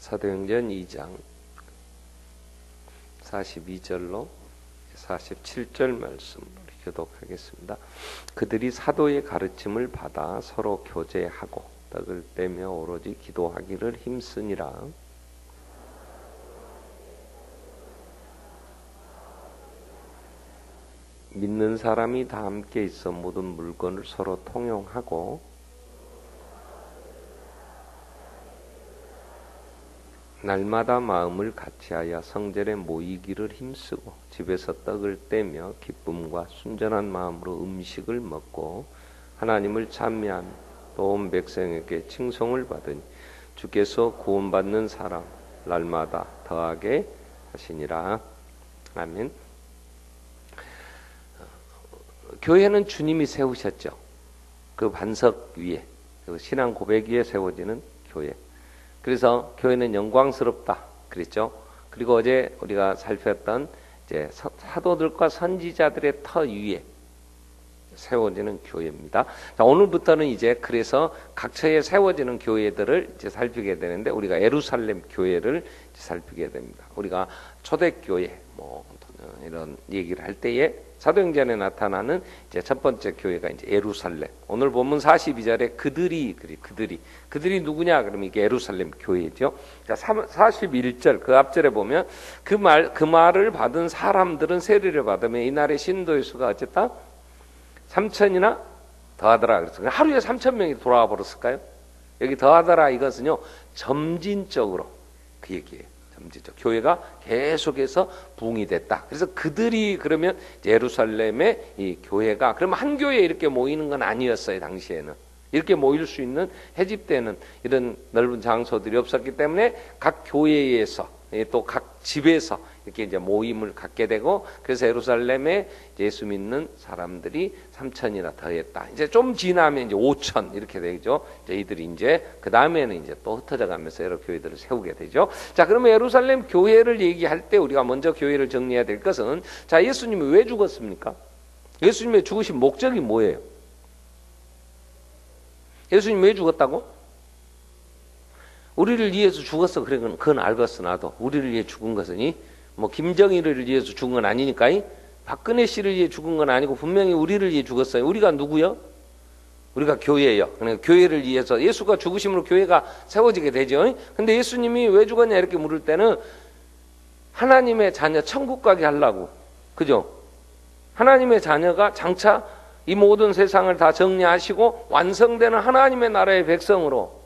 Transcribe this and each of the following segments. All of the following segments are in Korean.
사도행전 2장 42절로 47절 말씀을 교독하겠습니다. 그들이 사도의 가르침을 받아 서로 교제하고 떡을 떼며 오로지 기도하기를 힘쓰니라. 믿는 사람이 다 함께 있어 모든 물건을 서로 통용하고 날마다 마음을 같이하여 성전에 모이기를 힘쓰고 집에서 떡을 떼며 기쁨과 순전한 마음으로 음식을 먹고 하나님을 찬미하며 또 온 백성에게 칭송을 받으니 주께서 구원받는 사람 날마다 더하게 하시니라. 아멘. 교회는 주님이 세우셨죠. 그 반석 위에, 그 신앙 고백 위에 세워지는 교회. 그래서 교회는 영광스럽다 그랬죠. 그리고 어제 우리가 살폈던 이제 사도들과 선지자들의 터 위에 세워지는 교회입니다. 자, 오늘부터는 이제 그래서 각처에 세워지는 교회들을 이제 살피게 되는데 우리가 예루살렘 교회를 이제 살피게 됩니다. 우리가 초대교회 뭐 이런 얘기를 할 때에 사도행전에 나타나는 이제 첫 번째 교회가 이제 예루살렘. 오늘 본문 42절에 그들이 누구냐? 그러면 이게 예루살렘 교회죠. 자, 41절 그 앞절에 보면 그 말을 받은 사람들은 세례를 받으면 이날의 신도의 수가 어쨌다 3,000이나 더하더라. 그래서 하루에 3,000명이 돌아와 버렸을까요? 여기 더하더라 이것은요 점진적으로 그 얘기예요. 교회가 계속해서 부흥이 됐다. 그래서 그들이 그러면 예루살렘의 이 교회가 그러면 한 교회에 이렇게 모이는 건 아니었어요. 당시에는 이렇게 모일 수 있는 해집되는 이런 넓은 장소들이 없었기 때문에 각 교회에서 또 각 집에서 이렇게 이제 모임을 갖게 되고 그래서 예루살렘에 예수 믿는 사람들이 3,000이나 더했다. 이제 좀 지나면 이제 5,000 이렇게 되죠. 이제 이들이 이제 그 다음에는 이제 또 흩어져 가면서 여러 교회들을 세우게 되죠. 자, 그러면 예루살렘 교회를 얘기할 때 우리가 먼저 교회를 정리해야 될 것은 자, 예수님이 왜 죽었습니까? 예수님의 죽으신 목적이 뭐예요? 예수님 왜 죽었다고? 우리를 위해서 죽었어. 그래, 그건 알겠어. 나도 우리를 위해 죽은 것은 뭐 김정일을 위해서 죽은 건 아니니까 박근혜 씨를 위해 죽은 건 아니고 분명히 우리를 위해 죽었어요. 우리가 누구요? 우리가 교회예요. 그러니까 교회를 위해서 예수가 죽으심으로 교회가 세워지게 되죠. 근데 예수님이 왜 죽었냐 이렇게 물을 때는 하나님의 자녀 천국 가게 하려고, 그죠? 하나님의 자녀가 장차 이 모든 세상을 다 정리하시고 완성되는 하나님의 나라의 백성으로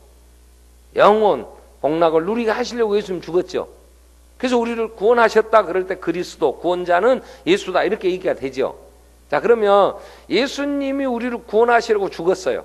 영원 복락을 누리게 하시려고 예수님 죽었죠. 그래서 우리를 구원하셨다 그럴 때 그리스도 구원자는 예수다 이렇게 얘기가 되죠. 자, 그러면 예수님이 우리를 구원하시려고 죽었어요.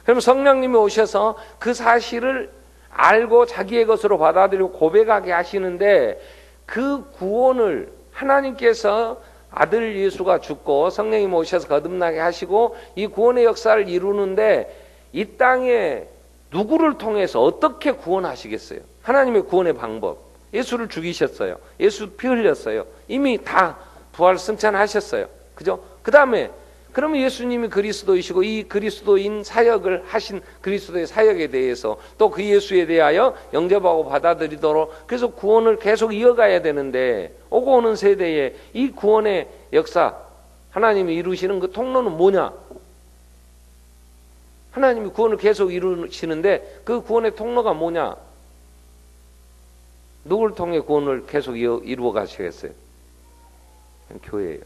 그럼 성령님이 오셔서 그 사실을 알고 자기의 것으로 받아들이고 고백하게 하시는데 그 구원을 하나님께서 아들 예수가 죽고 성령님이 오셔서 거듭나게 하시고 이 구원의 역사를 이루는데 이 땅에 누구를 통해서 어떻게 구원하시겠어요? 하나님의 구원의 방법. 예수를 죽이셨어요. 예수 피 흘렸어요. 이미 다 부활 승천하셨어요. 그죠? 그 다음에 그러면 예수님이 그리스도이시고 이 그리스도인 사역을 하신 그리스도의 사역에 대해서 또 그 예수에 대하여 영접하고 받아들이도록 그래서 구원을 계속 이어가야 되는데 오고 오는 세대에 이 구원의 역사 하나님이 이루시는 그 통로는 뭐냐? 하나님이 구원을 계속 이루시는데 그 구원의 통로가 뭐냐? 누구를 통해 구원을 계속 이루어 가시겠어요? 교회예요.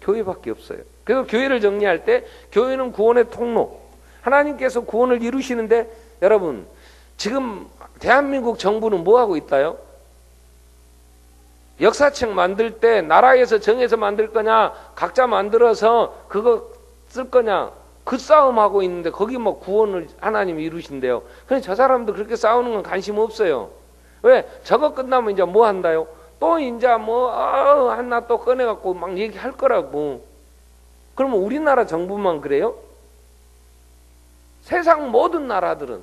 교회밖에 없어요. 그래서 교회를 정리할 때 교회는 구원의 통로. 하나님께서 구원을 이루시는데 여러분 지금 대한민국 정부는 뭐하고 있다요? 역사책 만들 때 나라에서 정해서 만들 거냐 각자 만들어서 그거 쓸 거냐 그 싸움하고 있는데 거기 뭐 구원을 하나님이 이루신대요. 근데 저 사람도 그렇게 싸우는 건 관심 없어요. 왜? 저거 끝나면 이제 뭐 한다요? 또 이제 뭐 하나 또 꺼내갖고 막 얘기할 거라고. 그러면 우리나라 정부만 그래요? 세상 모든 나라들은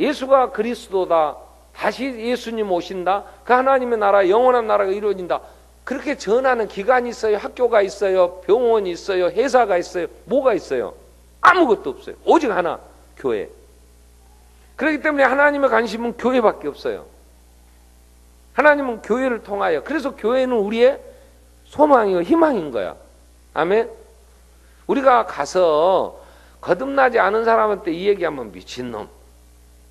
예수가 그리스도다. 다시 예수님 오신다. 그 하나님의 나라 영원한 나라가 이루어진다. 그렇게 전하는 기관이 있어요. 학교가 있어요. 병원이 있어요. 회사가 있어요. 뭐가 있어요? 아무것도 없어요. 오직 하나, 교회. 그렇기 때문에 하나님의 관심은 교회밖에 없어요. 하나님은 교회를 통하여, 그래서 교회는 우리의 소망이고 희망인 거야. 아멘. 우리가 가서 거듭나지 않은 사람한테 이 얘기하면 미친놈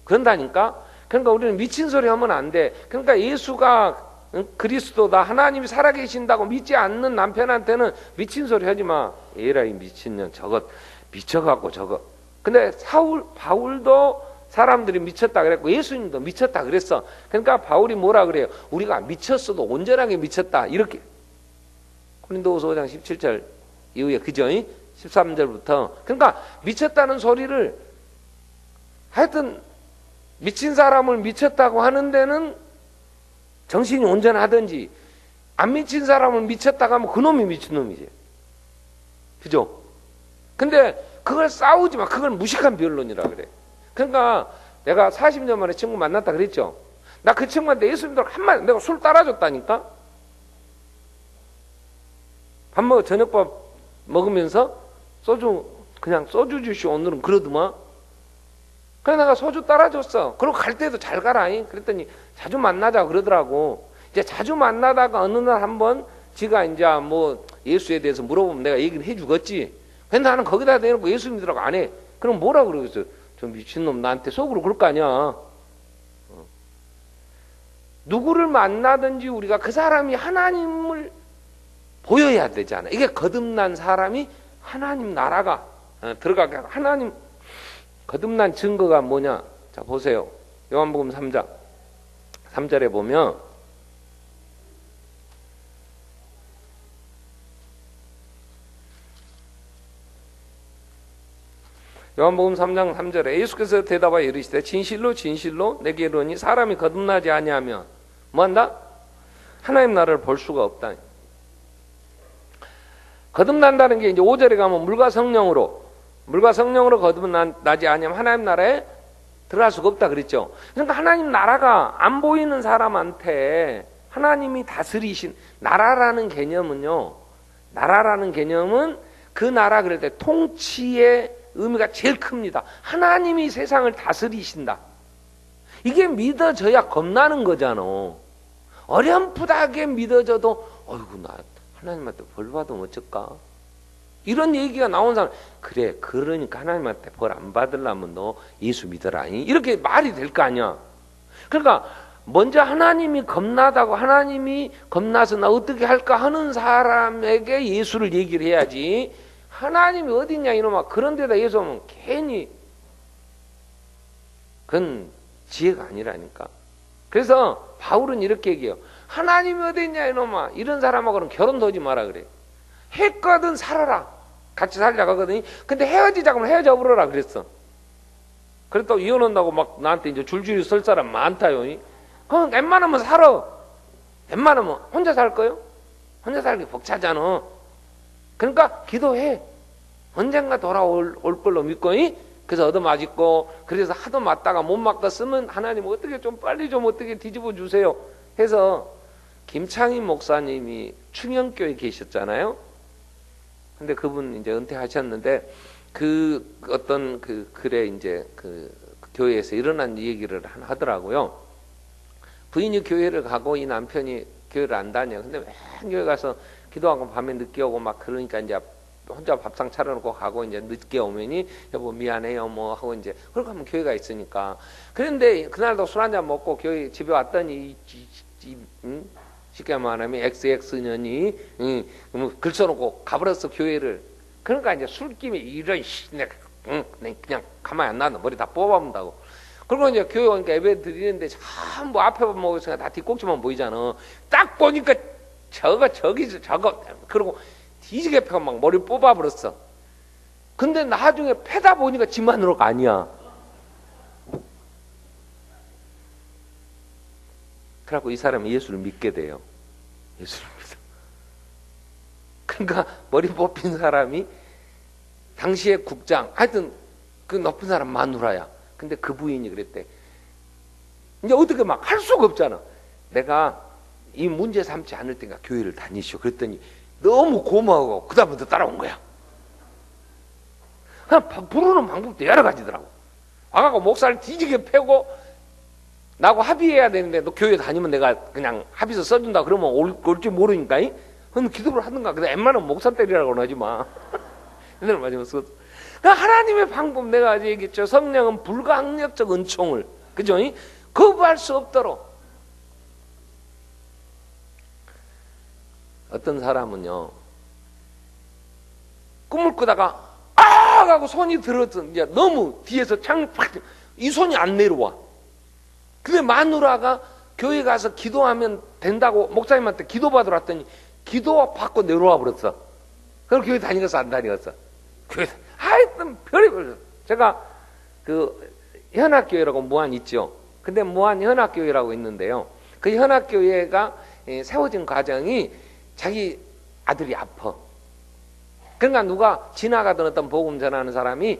그런다니까. 그러니까 우리는 미친 소리 하면 안 돼. 그러니까 예수가 그리스도다, 하나님이 살아계신다고 믿지 않는 남편한테는 미친 소리 하지 마. 에라이 미친년, 저것 미쳐갖고 저거. 근데 바울도 사람들이 미쳤다 그랬고 예수님도 미쳤다 그랬어. 그러니까 바울이 뭐라 그래요? 우리가 미쳤어도 온전하게 미쳤다, 이렇게. 고린도후서 5장 17절 이후에, 그죠? 13절부터. 그러니까 미쳤다는 소리를, 하여튼 미친 사람을 미쳤다고 하는 데는 정신이 온전하든지, 안 미친 사람을 미쳤다고 하면 그놈이 미친놈이지. 그죠? 근데 그걸 싸우지 마. 그걸 무식한 변론이라 그래. 그러니까 내가 40년 만에 친구 만났다 그랬죠. 나 그 친구한테 예수 믿으라고 한마디, 내가 술 따라줬다니까. 밥 먹어, 저녁밥 먹으면서 소주, 그냥 소주 주시오 오늘은, 그러더만. 그래 내가 소주 따라줬어. 그리고 갈 때도 잘 가라. 그랬더니 자주 만나자 그러더라고. 이제 자주 만나다가 어느 날 한번 지가 이제 뭐 예수에 대해서 물어보면 내가 얘기를 해주겠지. 근데 나는 거기다 대놓고 예수 믿으라고 안 해. 그럼 뭐라 그러겠어? 저 미친놈 나한테 속으로 그럴 거 아니야. 누구를 만나든지 우리가 그 사람이 하나님을 보여야 되잖아. 이게 거듭난 사람이 하나님 나라가 들어가게 하고, 하나님 거듭난 증거가 뭐냐? 자 보세요. 요한복음 3장 3절에 보면 요한복음 3장 3절에 예수께서 대답하여 이르시되 진실로 진실로 내게 이르노니 사람이 거듭나지 아니하면 뭐한다? 하나님 나라를 볼 수가 없다. 거듭난다는 게 이제 5절에 가면 물과 성령으로 거듭나지 아니하면 하나님 나라에 들어갈 수가 없다 그랬죠. 그러니까 하나님 나라가 안 보이는 사람한테 하나님이 다스리신 나라라는 개념은요, 나라라는 개념은 그 나라 그럴 때 통치의 의미가 제일 큽니다. 하나님이 세상을 다스리신다. 이게 믿어져야 겁나는 거잖아. 어렴풋하게 믿어져도 어이구 나 하나님한테 벌 받으면 어쩔까? 이런 얘기가 나온 사람, 그래 그러니까 하나님한테 벌 안 받으려면 너 예수 믿어라, 이렇게 말이 될 거 아니야. 그러니까 먼저 하나님이 겁나다고, 하나님이 겁나서 나 어떻게 할까 하는 사람에게 예수를 얘기를 해야지. 하나님이 어딨냐 이놈아, 그런 데다 예수 오면 괜히, 그건 지혜가 아니라니까. 그래서 바울은 이렇게 얘기해요. 하나님이 어딨냐 이놈아, 이런 사람하고는 결혼도 하지 마라 그래. 했거든 살아라, 같이 살자고 하거든. 근데 헤어지자고 하면 헤어져 버려라 그랬어. 그랬다고 이혼한다고 막 나한테 이제 줄줄이 설 사람 많다요. 그럼 웬만하면 살아. 웬만하면 혼자 살 거요? 혼자 살기 벅차잖아. 그러니까 기도해. 언젠가 돌아올 걸로 믿고, 그래서 얻어맞고, 그래서 하도 맞다가 못 맞겠으면 하나님 어떻게 좀 빨리 좀 어떻게 뒤집어 주세요 해서, 김창희 목사님이 충영교에 계셨잖아요. 근데 그분 이제 은퇴하셨는데, 그 어떤 그 글에 이제 그 교회에서 일어난 얘기를 하더라고요. 부인이 교회를 가고 이 남편이 교회를 안 다녀. 근데 맨 교회 가서 기도하고 밤에 늦게 오고 막 그러니까 이제 혼자 밥상 차려놓고 가고 이제 늦게 오면이 여보 미안해요 뭐 하고 이제 그렇게 하면 교회가 있으니까. 그런데 그날도 술 한잔 먹고 교회 집에 왔더니 쉽게 말하면 XX년이 글 써놓고 가버렸어 교회를. 그러니까 이제 술김에 이런 내가 그냥 가만히 안 놔둬 머리 다 뽑아본다고. 그리고 이제 교회 오니까 예배 드리는데 전부 앞에 먹으니까 다 뒷꼭지만 보이잖아. 딱 보니까 저거 그러고 뒤지게 펴고 막 머리 뽑아버렸어. 근데 나중에 패다 보니까 집만으로가 아니야. 그래갖고 이 사람이 예수를 믿게 돼요. 예수를 믿어. 그러니까 머리 뽑힌 사람이 당시의 국장, 하여튼 그 높은 사람 마누라야. 근데 그 부인이 그랬대. 이제 어떻게 막 할 수가 없잖아. 내가 이 문제 삼지 않을 때가 교회를 다니시오. 그랬더니 너무 고마워. 그 다음부터 따라온 거야. 그냥 부르는 방법도 여러 가지더라고. 와갖고 목사를 뒤지게 패고 나하고 합의해야 되는데 너 교회 다니면 내가 그냥 합의서 써준다 그러면 올지 모르니까 그럼 기도를 하든가. 근데 웬만하면 목사 때리라고는 하지 마. 옛날에 맞으면 써. 그러니까 하나님의 방법 내가 아직 얘기했죠. 성령은 불가항력적 은총을 그죠? 거부할 수 없도록. 어떤 사람은요 꿈을 꾸다가 아! 하고 손이 들어서 이제 너무 뒤에서 창이 팍 이 손이 안 내려와. 근데 마누라가 교회 가서 기도하면 된다고 목사님한테 기도받으러 왔더니 기도 받고 내려와 버렸어. 그럼 교회 다니겠어 안 다니겠어? 교회 하여튼 별의별. 제가 그 현악교회라고 무안 있죠. 근데 무안 현악교회라고 있는데요. 그 현악교회가 세워진 과정이 자기 아들이 아파. 그러니까 누가 지나가던 어떤 복음 전하는 사람이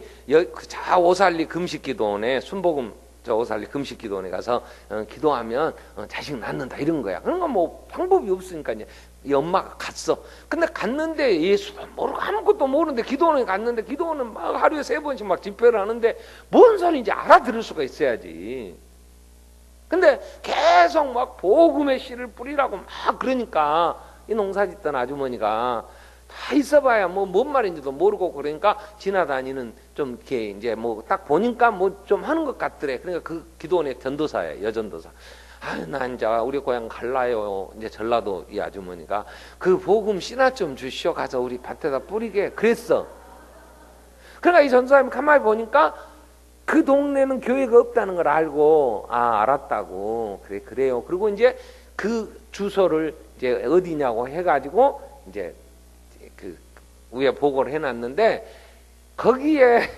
저 오살리 금식기도원에 순복음 저 오살리 금식기도원에 가서 기도하면 자식 낳는다 이런 거야. 그런 건 뭐 방법이 없으니까 이제 이 엄마가 갔어. 근데 갔는데 예수도 모르고 아무것도 모르는데 기도원에 갔는데 기도원은 막 하루에 3번씩 막 집회를 하는데 뭔 소리인지 알아들을 수가 있어야지. 근데 계속 막 복음의 씨를 뿌리라고 막 그러니까 이 농사짓던 아주머니가 다 있어봐야 뭐 뭔 말인지도 모르고 그러니까 지나다니는 좀 이렇게 이제 뭐 딱 보니까 뭐 좀 하는 것 같더래. 그러니까 그 기도원의 전도사예요, 여전도사. 아, 나 이제 우리 고향 갈라요. 이제 전라도 이 아주머니가 그 복음 씨나 좀 주시오. 가서 우리 밭에다 뿌리게 그랬어. 그러니까 이 전도사님이 가만히 보니까 그 동네는 교회가 없다는 걸 알고 알았다고. 그래요. 그리고 이제 그 주소를 이제 어디냐고 해가지고 이제 그 위에 보고를 해놨는데 거기에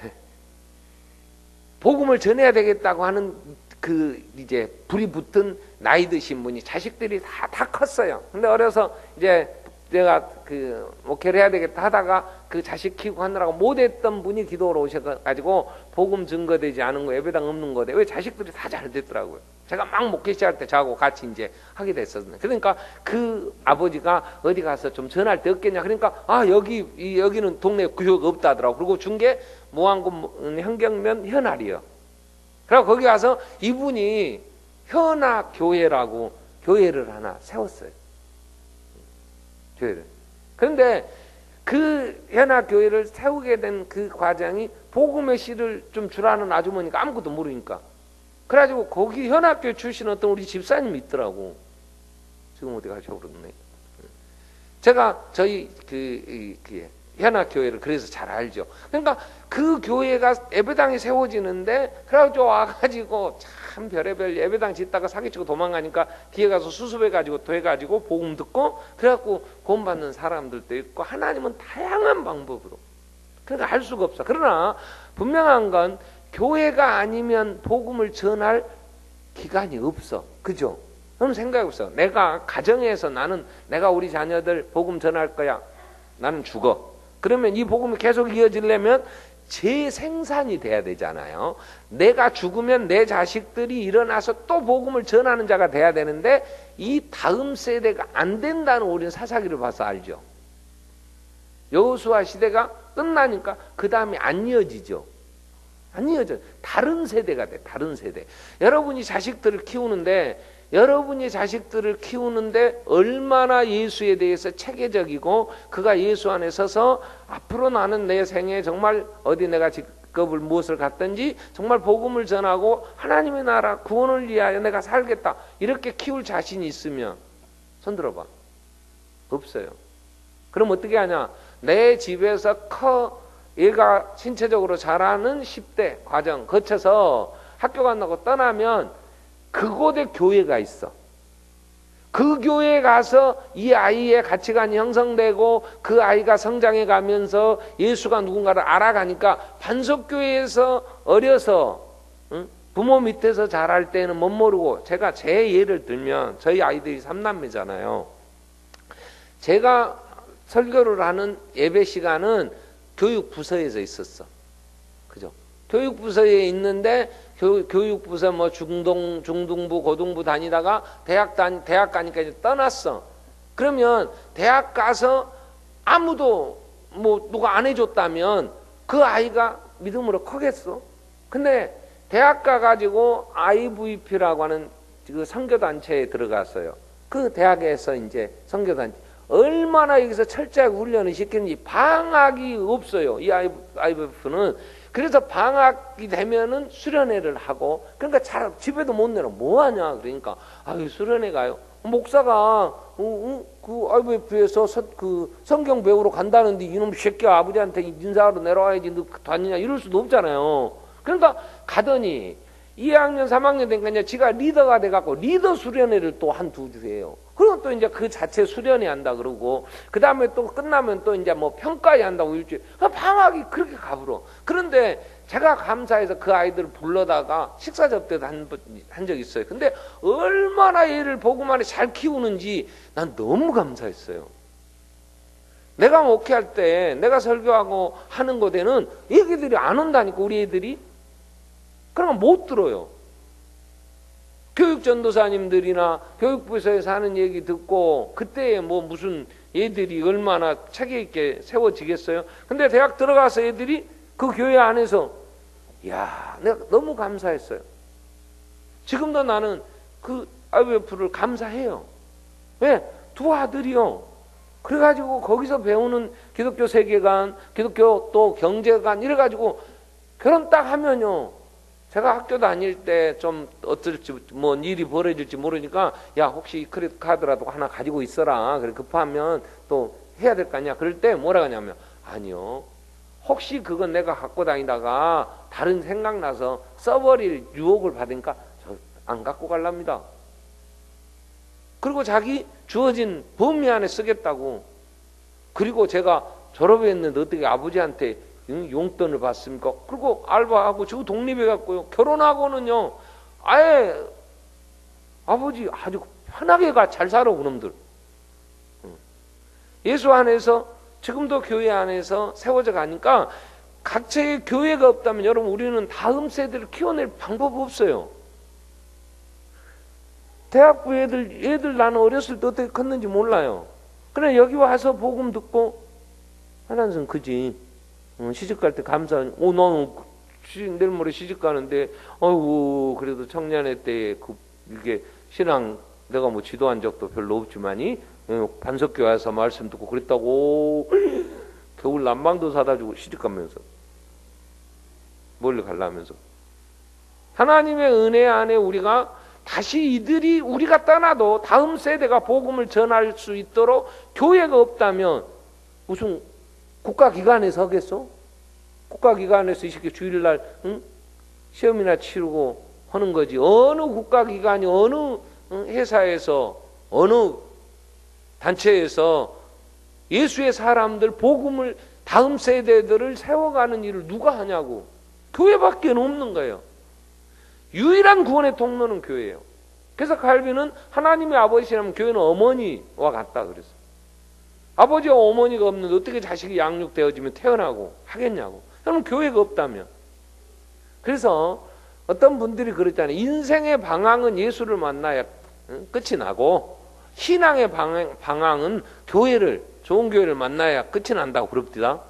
복음을 전해야 되겠다고 하는 그 이제 불이 붙은 나이 드신 분이 자식들이 다 컸어요. 근데 어려서 이제 내가 그 목회를 해야 되겠다 하다가 그 자식 키우고 하느라고 못했던 분이 기도로 오셔가지고 복음 증거되지 않은 거 예배당 없는 거대. 왜 자식들이 다 잘 됐더라고요. 제가 막 목회 시작할 때 저하고 같이 이제 하게 됐었는데 그러니까 그 아버지가 어디 가서 좀 전할 데 없겠냐 그러니까 여기는 동네 교회가 없다 하더라고. 그리고 준 게 무안군 현경면 현알이요. 그래서 거기 가서 이분이 현악교회라고 교회를 하나 세웠어요. 교회를. 그런데 그 현악교회를 세우게 된 그 과정이 복음의 씨를 좀 주라는 아주머니가 아무것도 모르니까 그래가지고 거기 현악교회 출신 어떤 우리 집사님이 있더라고. 지금 어디 가셔버렸네. 제가 저희 그 현악교회를 그래서 잘 알죠. 그러니까 그 교회가 예배당이 세워지는데 그래가지고 와가지고 참 별의별 예배당 짓다가 사기치고 도망가니까 뒤에 가서 수습해가지고 또 해가지고 복음 듣고 그래갖고 구원받는 사람들도 있고 하나님은 다양한 방법으로 그러니까 할 수가 없어. 그러나 분명한 건 교회가 아니면 복음을 전할 기간이 없어. 그죠? 그럼 생각해보세요. 내가 가정에서 내가 우리 자녀들 복음 전할 거야. 나는 죽어. 그러면 이 복음이 계속 이어지려면 재생산이 돼야 되잖아요. 내가 죽으면 내 자식들이 일어나서 또 복음을 전하는 자가 돼야 되는데 이 다음 세대가 안 된다는 우리는 사사기를 봐서 알죠. 여호수아 시대가 끝나니까 그 다음에 안 이어지죠. 안 이어져. 다른 세대가 돼. 다른 세대. 여러분이 자식들을 키우는데 얼마나 예수에 대해서 체계적이고 그가 예수 안에 서서 앞으로 나는 내 생에 정말 어디 내가 직업을 무엇을 갖든지 정말 복음을 전하고 하나님의 나라 구원을 위하여 내가 살겠다 이렇게 키울 자신이 있으면 손 들어봐. 없어요. 그럼 어떻게 하냐. 내 집에서 얘가 신체적으로 자라는 10대 과정 거쳐서 학교 간다고 떠나면 그곳에 교회가 있어. 그 교회에 가서 이 아이의 가치관이 형성되고 그 아이가 성장해 가면서 예수가 누군가를 알아가니까 반석교회에서 어려서 부모 밑에서 자랄 때는 못 모르고 제가 제 예를 들면 저희 아이들이 3남매잖아요. 제가 설교를 하는 예배 시간은 교육부서에서 있었어. 그죠? 교육부서에 있는데 교육부서 뭐 중등부, 고등부 다니다가 대학 가니까 이제 떠났어. 그러면 대학 가서 아무도 뭐 누가 안 해줬다면 그 아이가 믿음으로 크겠어. 근데 대학 가가지고 IVP라고 하는 그 선교단체에 들어갔어요. 그 대학에서 이제 선교단체 얼마나 여기서 철저하게 훈련을 시키는지 방학이 없어요. 이 IVF는. 그래서 방학이 되면은 수련회를 하고, 그러니까 잘 집에도 못 내려. 뭐 하냐? 그러니까 아유 수련회 가요. 목사가 그 IVF에서 그 성경 배우러 간다는데 이놈 새끼야 아버지한테 인사하러 내려와야지 너 다니냐 이럴 수도 없잖아요. 그러니까 가더니 2학년 3학년 되니까 이제 지가 리더가 돼갖고 리더 수련회를 또 한 2주 해요. 그리고 또 이제 그 자체 수련회 한다 그러고, 그 다음에 또 끝나면 또 이제 뭐 평가회 한다고 일주일. 방학이 그렇게 가불어. 그런데 제가 감사해서 그 아이들을 불러다가 식사 접대도 한 적 있어요. 근데 얼마나 얘를 보고만 잘 키우는지 난 너무 감사했어요. 내가 목회할 때 내가 설교하고 하는 곳에는 애기들이 안 온다니까, 우리 애들이. 그러면 못 들어요. 교육전도사님들이나 교육부에서 하는 얘기 듣고 그때에 뭐 무슨 애들이 얼마나 체계 있게 세워지겠어요. 근데 대학 들어가서 애들이 그 교회 안에서 야, 내가 너무 감사했어요. 지금도 나는 그 IVF를 감사해요. 왜? 2 아들이요. 그래가지고 거기서 배우는 기독교 세계관, 기독교 또 경제관 이래가지고 결혼 딱 하면요, 제가 학교 다닐 때 좀 어떨지 뭐 일이 벌어질지 모르니까 야 혹시 크레딧 카드라도 하나 가지고 있어라. 그래 급하면 또 해야 될 거 아니야. 그럴 때 뭐라 하냐면 아니요. 혹시 그건 내가 갖고 다니다가 다른 생각나서 써버릴 유혹을 받으니까 저 안 갖고 갈랍니다. 그리고 자기 주어진 범위 안에 쓰겠다고. 그리고 제가 졸업했는데 어떻게 아버지한테 용돈을 받습니까? 그리고 알바하고 저 독립해갖고요. 결혼하고는요. 아예 아버지 아주 편하게 잘 살아 그놈들. 예수 안에서 지금도 교회 안에서 세워져 가니까 각체의 교회가 없다면 여러분 우리는 다음 세대를 키워낼 방법 없어요. 대학부 애들 나는 어렸을 때 어떻게 컸는지 몰라요. 그래 여기 와서 복음 듣고 하나는 그지. 시집 갈 때 감사. 나는 내일 모레 시집 가는데 어이구 그래도 청년회 때 이게 신앙 내가 뭐 지도한 적도 별로 없지만이 반석교 와서 말씀 듣고 그랬다고. 겨울 난방도 사다 주고 시집 가면서 멀리 가려면서 하나님의 은혜 안에 우리가 다시 이들이 우리가 떠나도 다음 세대가 복음을 전할 수 있도록 교회가 없다면 무슨 국가기관에서 하겠어? 국가기관에서 이렇게 주일날 시험이나 치르고 하는 거지. 어느 국가기관이 어느 회사에서 어느 단체에서 예수의 사람들 복음을 다음 세대들을 세워가는 일을 누가 하냐고. 교회밖에 없는 거예요. 유일한 구원의 통로는 교회예요. 그래서 칼빈은 하나님의 아버지라면 교회는 어머니와 같다 그랬어요. 아버지와 어머니가 없는데 어떻게 자식이 양육되어지면 태어나고 하겠냐고. 그럼 교회가 없다면. 그래서 어떤 분들이 그랬잖아요. 인생의 방향은 예수를 만나야 끝이 나고 신앙의 방향은 교회를 좋은 교회를 만나야 끝이 난다고 그럽디다.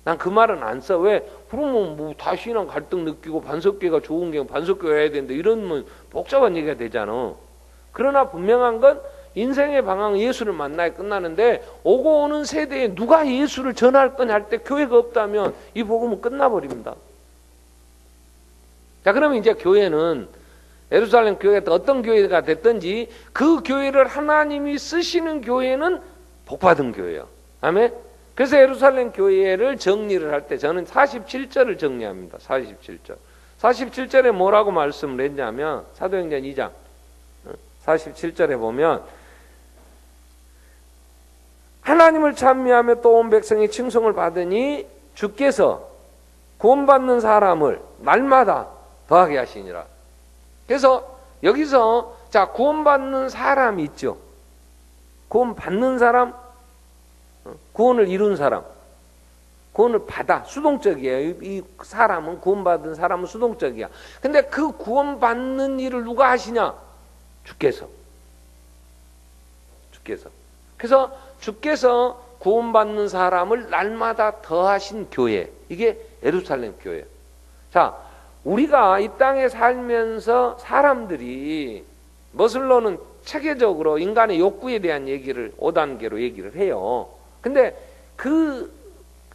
난 그 말은 안 써. 왜? 그러면 뭐 다 신앙 갈등 느끼고 반석교회가 좋은 게 반석교회 해야 되는데 이런 복잡한 얘기가 되잖아. 그러나 분명한 건 인생의 방향은 예수를 만나야 끝나는데 오고 오는 세대에 누가 예수를 전할 거냐 할 때 교회가 없다면 이 복음은 끝나버립니다. 자, 그러면 이제 교회는 예루살렘 교회가 어떤 교회가 됐든지 그 교회를 하나님이 쓰시는 교회는 복받은 교회예요. 아멘? 그래서 예루살렘 교회를 정리를 할 때 저는 47절을 정리합니다. 47절. 47절에 뭐라고 말씀을 했냐면 사도행전 2장 47절에 보면 하나님을 찬미하며 또 온 백성이 칭송을 받으니 주께서 구원받는 사람을 날마다 더하게 하시니라. 그래서 여기서 자 구원받는 사람이 있죠. 구원받는 사람, 구원을 이룬 사람, 구원을 받아 수동적이에요. 이 사람은 구원받은 사람은 수동적이야. 근데 그 구원받는 일을 누가 하시냐? 주께서. 그래서 주께서 구원받는 사람을 날마다 더하신 교회. 이게 예루살렘 교회예요. 자, 우리가 이 땅에 살면서 사람들이 머슬로는 체계적으로 인간의 욕구에 대한 얘기를 5단계로 얘기를 해요. 근데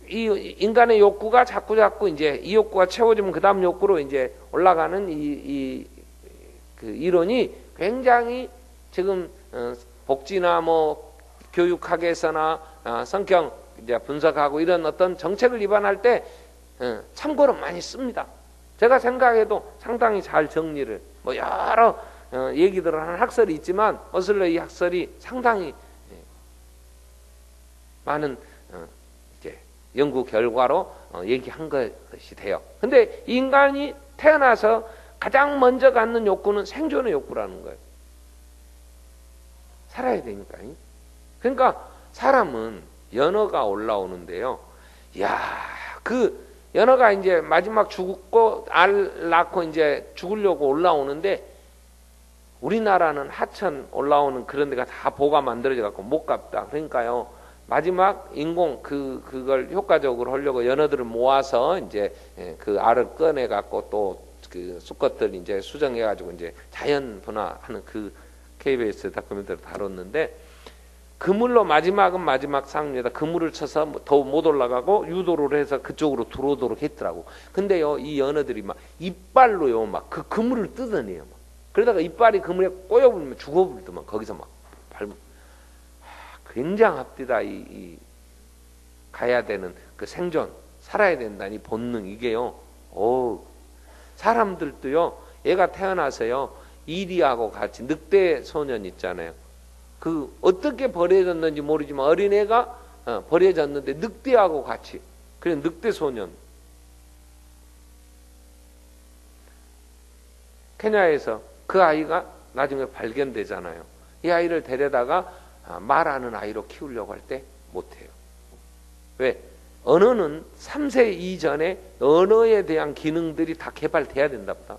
이 인간의 욕구가 자꾸 이제 이 욕구가 채워지면 그 다음 욕구로 이제 올라가는 그 이론이 굉장히 지금 복지나 뭐 교육학에서나 성경 이제 분석하고 이런 어떤 정책을 위반할 때 참고로 많이 씁니다. 제가 생각해도 상당히 잘 정리를 뭐 여러 얘기들을 하는 학설이 있지만 머슬러 이 학설이 상당히 많은 이제 연구 결과로 얘기한 것이 돼요. 근데 인간이 태어나서 가장 먼저 갖는 욕구는 생존의 욕구라는 거예요. 살아야 되니까. 그러니까 사람은 연어가 올라오는데요. 그 연어가 이제 마지막 죽고 알 낳고 이제 죽으려고 올라오는데 우리나라는 하천 올라오는 그런 데가 다 보가 만들어져 갖고 못 갔다. 그러니까요. 마지막 인공 그걸 효과적으로 하려고 연어들을 모아서 이제 그 알을 꺼내 갖고 또 그 수컷들 이제 수정해 가지고 이제 자연 분화하는 그 KBS 다큐멘터리를 다뤘는데 그물로 마지막 상류에다 그물을 쳐서 더 못 올라가고 유도를 해서 그쪽으로 들어오도록 했더라고. 근데요 이 연어들이 막 이빨로요 막 그 그물을 뜯어내요. 막. 그러다가 이빨이 그물에 꼬여버리면 죽어버리더만 거기서 막 밟으면 굉장합디다. 이 가야 되는 그 생존 살아야 된다는 이 본능 이게요. 사람들도요 얘가 태어나서요 이리하고 같이 늑대 소년 있잖아요. 그 어떻게 버려졌는지 모르지만 어린애가 버려졌는데 늑대하고 같이 그래 늑대 소년. 케냐에서 그 아이가 나중에 발견되잖아요. 이 아이를 데려다가 말하는 아이로 키우려고 할 때 못해요. 왜? 언어는 3세 이전에 언어에 대한 기능들이 다 개발돼야 된답니다.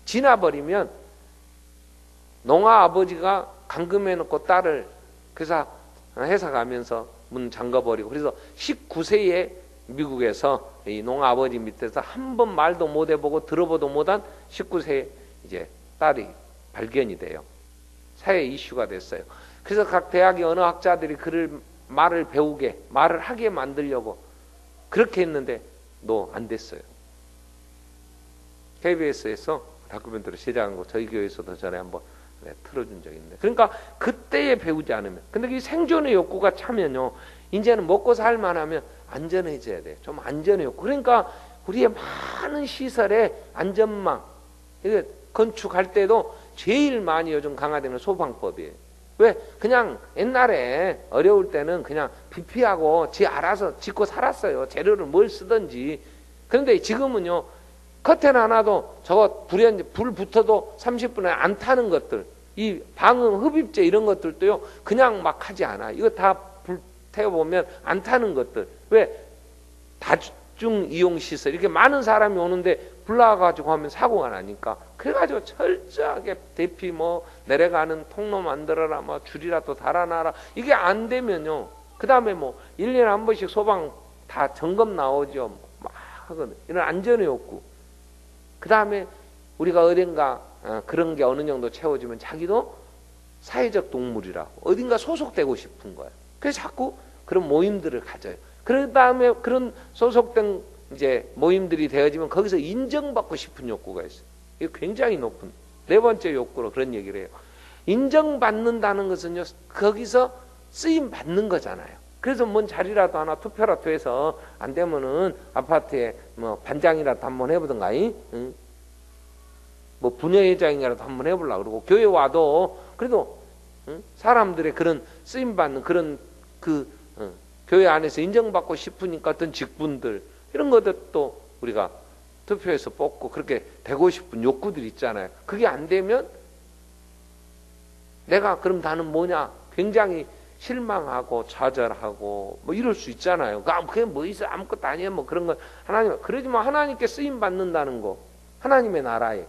지나버리면 농아 아버지가 감금해놓고 딸을 그래서 회사 가면서 문 잠가버리고 그래서 19세에 미국에서 이 농아 아버지 밑에서 한 번 말도 못 해보고 들어보도 못한 19세에 이제 딸이 발견이 돼요. 사회 이슈가 됐어요. 그래서 각 대학의 언어학자들이 말을 배우게 말을 하게 만들려고 그렇게 했는데 안 됐어요. KBS에서 다큐멘터리 제작한 거 저희 교회에서도 전에 한번 틀어준 적이 있는데 그러니까 그때에 배우지 않으면 근데 이 생존의 욕구가 차면요 이제는 먹고 살만하면 안전해져야 돼요. 좀 안전의 욕구. 그러니까 우리의 많은 시설에 안전망 이게 건축할 때도 제일 많이 요즘 강화되는 소방법이에요. 왜? 그냥 옛날에 어려울 때는 그냥 비피하고 지 알아서 짓고 살았어요. 재료를 뭘 쓰든지. 그런데 지금은요 커튼 하나도 저거 불 붙어도 30분에 안 타는 것들 이 방음 흡입제 이런 것들도요 그냥 막 하지 않아. 이거 다 불 태워보면 안 타는 것들. 왜? 다중 이용 시설 이렇게 많은 사람이 오는데 불 나가지고 하면 사고가 나니까 그래가지고 철저하게 대피 내려가는 통로 만들어라 줄이라도 달아놔라. 이게 안 되면요 그 다음에 1년에 한 번씩 소방 다 점검 나오죠. 막 하거든. 이런 안전의 욕구. 그 다음에 우리가 어딘가 그런 게 어느 정도 채워지면 자기도 사회적 동물이라고 어딘가 소속되고 싶은 거예요. 그래서 자꾸 그런 모임들을 가져요. 그 다음에 그런 소속된 이제 모임들이 되어지면 거기서 인정받고 싶은 욕구가 있어요. 이게 굉장히 높은 네 번째 욕구로 그런 얘기를 해요. 인정받는다는 것은요 거기서 쓰임 받는 거잖아요. 그래서 뭔 자리라도 하나 투표라도 해서 안 되면은 아파트에 반장이라도 한번 해보든가, 응? 부녀회장이라도 한번 해보려고 그러고 교회 와도 그래도 응? 사람들의 그런 쓰임 받는 그런 교회 안에서 인정받고 싶으니까 어떤 직분들 이런 것들도 우리가 투표해서 뽑고 그렇게 되고 싶은 욕구들이 있잖아요. 그게 안 되면 내가 그럼 나는 뭐냐 굉장히 실망하고 좌절하고 이럴 수 있잖아요. 그게 뭐 있어 아무것도 아니야 그런 거 하나님 그러지만 하나님께 쓰임 받는다는 거 하나님의 나라에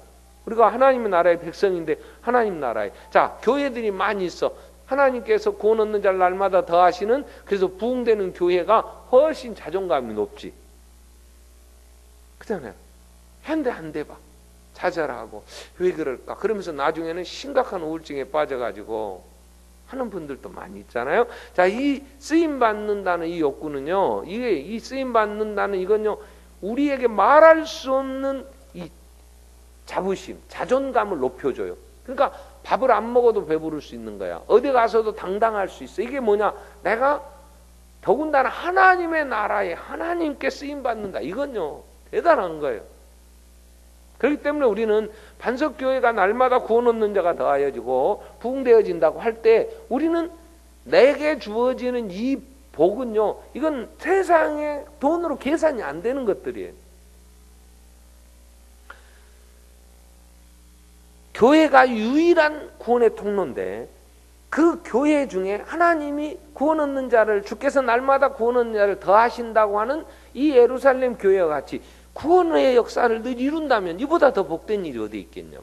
우리가 하나님의 나라의 백성인데 하나님 나라에 자 교회들이 많이 있어. 하나님께서 구원 얻는 자를 날마다 더하시는 그래서 부흥되는 교회가 훨씬 자존감이 높지. 그잖아요. 한 대 한 대 봐. 좌절하고 왜 그럴까? 그러면서 나중에는 심각한 우울증에 빠져가지고 하는 분들도 많이 있잖아요. 자, 이 쓰임 받는다는 이 욕구는요, 이 쓰임 받는다는 이건요, 우리에게 말할 수 없는 이 자부심, 자존감을 높여줘요. 그러니까 밥을 안 먹어도 배부를 수 있는 거야. 어디 가서도 당당할 수 있어. 이게 뭐냐? 내가 더군다나 하나님의 나라에 하나님께 쓰임 받는다. 이건요, 대단한 거예요. 그렇기 때문에 우리는 반석교회가 날마다 구원 얻는 자가 더하여지고 부흥되어진다고 할 때 우리는 내게 주어지는 이 복은요, 이건 세상에 돈으로 계산이 안 되는 것들이에요. 교회가 유일한 구원의 통로인데 그 교회 중에 하나님이 구원 얻는 자를, 주께서 날마다 구원 얻는 자를 더하신다고 하는 이 예루살렘 교회와 같이 구원의 역사를 늘 이룬다면 이보다 더 복된 일이 어디 있겠냐.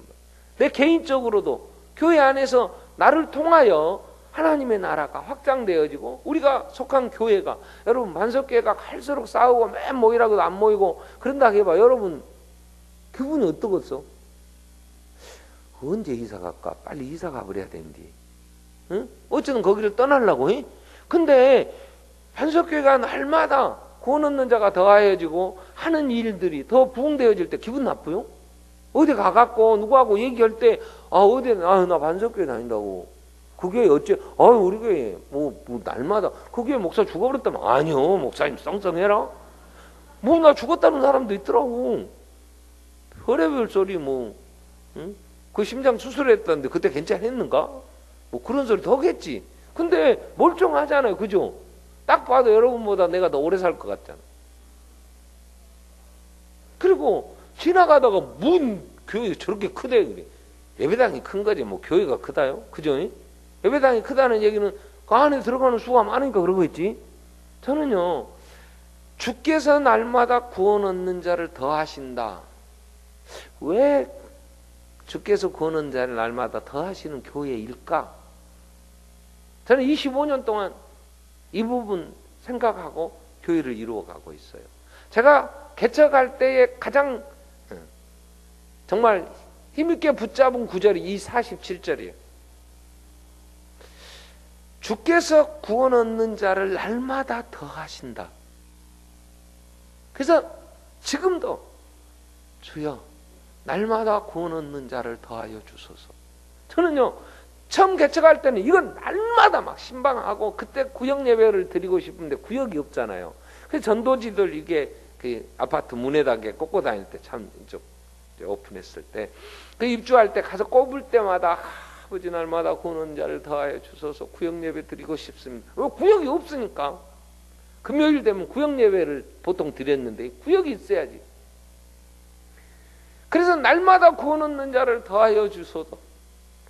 내 개인적으로도 교회 안에서 나를 통하여 하나님의 나라가 확장되어지고 우리가 속한 교회가, 여러분 반석교회가 갈수록 싸우고 맨 모이라고도 안 모이고 그런다 해봐. 여러분 기분이 어떠겠어? 언제 이사 갈까? 빨리 이사 가버려야 되는데, 응? 어쨌든 거기를 떠나려고 해? 근데 반석교회가 날마다 구원 얻는 자가 더하여지고 하는 일들이 더 부흥되어질 때 기분 나쁘요? 어디 가갖고 누구하고 얘기할 때 어디 나 반석교회 다닌다고. 그 교회 어째? 우리 교회 뭐 날마다 그 교회 목사 죽어버렸다면 아니요 목사님 썽썽해라. 뭐 나 죽었다는 사람도 있더라고. 별의별 소리 뭐, 응? 그 심장 수술했다는데 그때 괜찮았는가? 뭐 그런 소리 더 하겠지. 근데 멀쩡하잖아요, 그죠? 딱 봐도 여러분보다 내가 더 오래 살 것 같잖아. 그리고 지나가다가 문 교회 저렇게 크대 그래. 예배당이 큰 거지 뭐 교회가 크다요, 그죠? 예배당이 크다는 얘기는 그 안에 들어가는 수가 많으니까 그런 거겠지. 저는요, 주께서 날마다 구원 얻는 자를 더하신다. 왜 주께서 구원 얻는 자를 날마다 더하시는 교회일까? 저는 25년 동안 이 부분 생각하고 교회를 이루어가고 있어요. 제가 개척할 때에 가장 정말 힘있게 붙잡은 구절이 이 47절이에요. 주께서 구원 얻는 자를 날마다 더하신다. 그래서 지금도 주여 날마다 구원 얻는 자를 더하여 주소서. 저는요, 처음 개척할 때는 이건 날마다 막 신방하고 그때 구역 예배를 드리고 싶은데 구역이 없잖아요. 그래서 전도지들 이게 그 아파트 문에다 꽂고 다닐 때 참 오픈했을 때 그 입주할 때 가서 꼽을 때마다 아버지 날마다 구원 얻는 자를 더하여 주소서 구역 예배 드리고 싶습니다. 왜? 구역이 없으니까. 금요일 되면 구역 예배를 보통 드렸는데 구역이 있어야지. 그래서 날마다 구원 얻는 자를 더하여 주소서.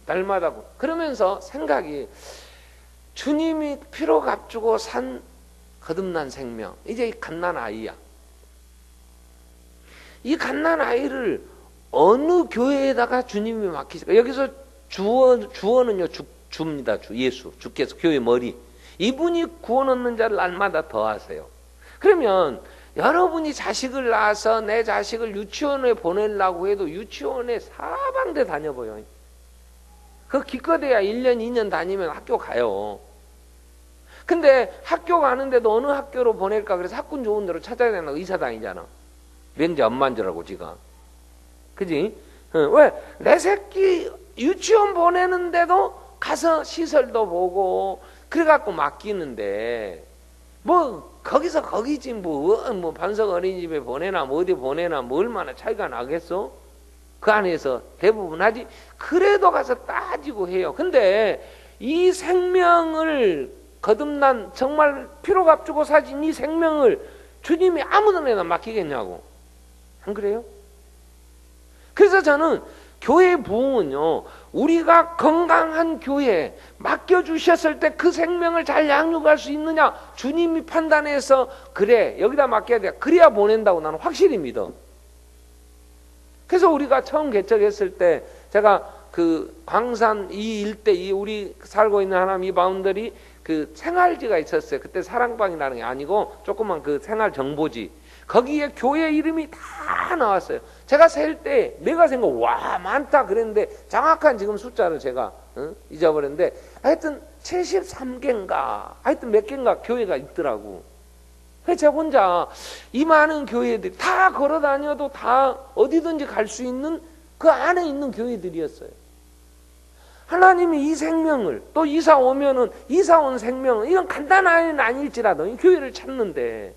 날마다. 그러면서 생각이, 주님이 피로 값주고 산 거듭난 생명, 이제 이 갓난 아이야. 이 갓난 아이를 어느 교회에다가 주님이 맡기실까? 여기서 주어는요, 주입니다. 예수. 주께서 교회 머리. 이분이 구원 얻는 자를 날마다 더하세요. 그러면 여러분이 자식을 낳아서 내 자식을 유치원에 보내려고 해도 유치원에 사방대 다녀봐요. 그 기껏해야 1년, 2년 다니면 학교 가요. 근데 학교 가는데도 어느 학교로 보낼까? 그래서 학군 좋은 데로 찾아야 되나? 의사 다니잖아. 명제 엄마인 줄 알고 지가. 그지? 왜? 내 새끼 유치원 보내는데도 가서 시설도 보고 그래갖고 맡기는데 뭐 거기서 거기지 뭐 반석 어린이집에 보내나 뭐 어디 보내나 뭐 얼마나 차이가 나겠어? 그 안에서 대부분 하지. 그래도 가서 따지고 해요. 근데 이 생명을 거듭난 정말 피로 값주고 사신 이 생명을 주님이 아무데나 맡기겠냐고. 안 그래요? 그래서 저는 교회 부흥은요, 우리가 건강한 교회에 맡겨주셨을 때 그 생명을 잘 양육할 수 있느냐, 주님이 판단해서 그래 여기다 맡겨야 돼, 그래야 보낸다고 나는 확실히 믿어. 그래서 우리가 처음 개척했을 때 제가 그 광산 이 일대, 이 우리 살고 있는 하나님 이 바운더리 그 생활지가 있었어요. 그때 사랑방이라는 게 아니고 조그만 그 생활 정보지. 거기에 교회 이름이 다 나왔어요. 제가 셀 때 내가 생각 와 많다 그랬는데 정확한 지금 숫자를 제가 잊어버렸는데 하여튼 73개인가 하여튼 몇 개인가 교회가 있더라고. 그래서 제가 혼자 이 많은 교회들이 다 걸어 다녀도 다 어디든지 갈 수 있는 그 안에 있는 교회들이었어요. 하나님이 이 생명을 또 이사 오면은 이사 온 생명은 이건 간단한 일은 아닐지라도 이 교회를 찾는데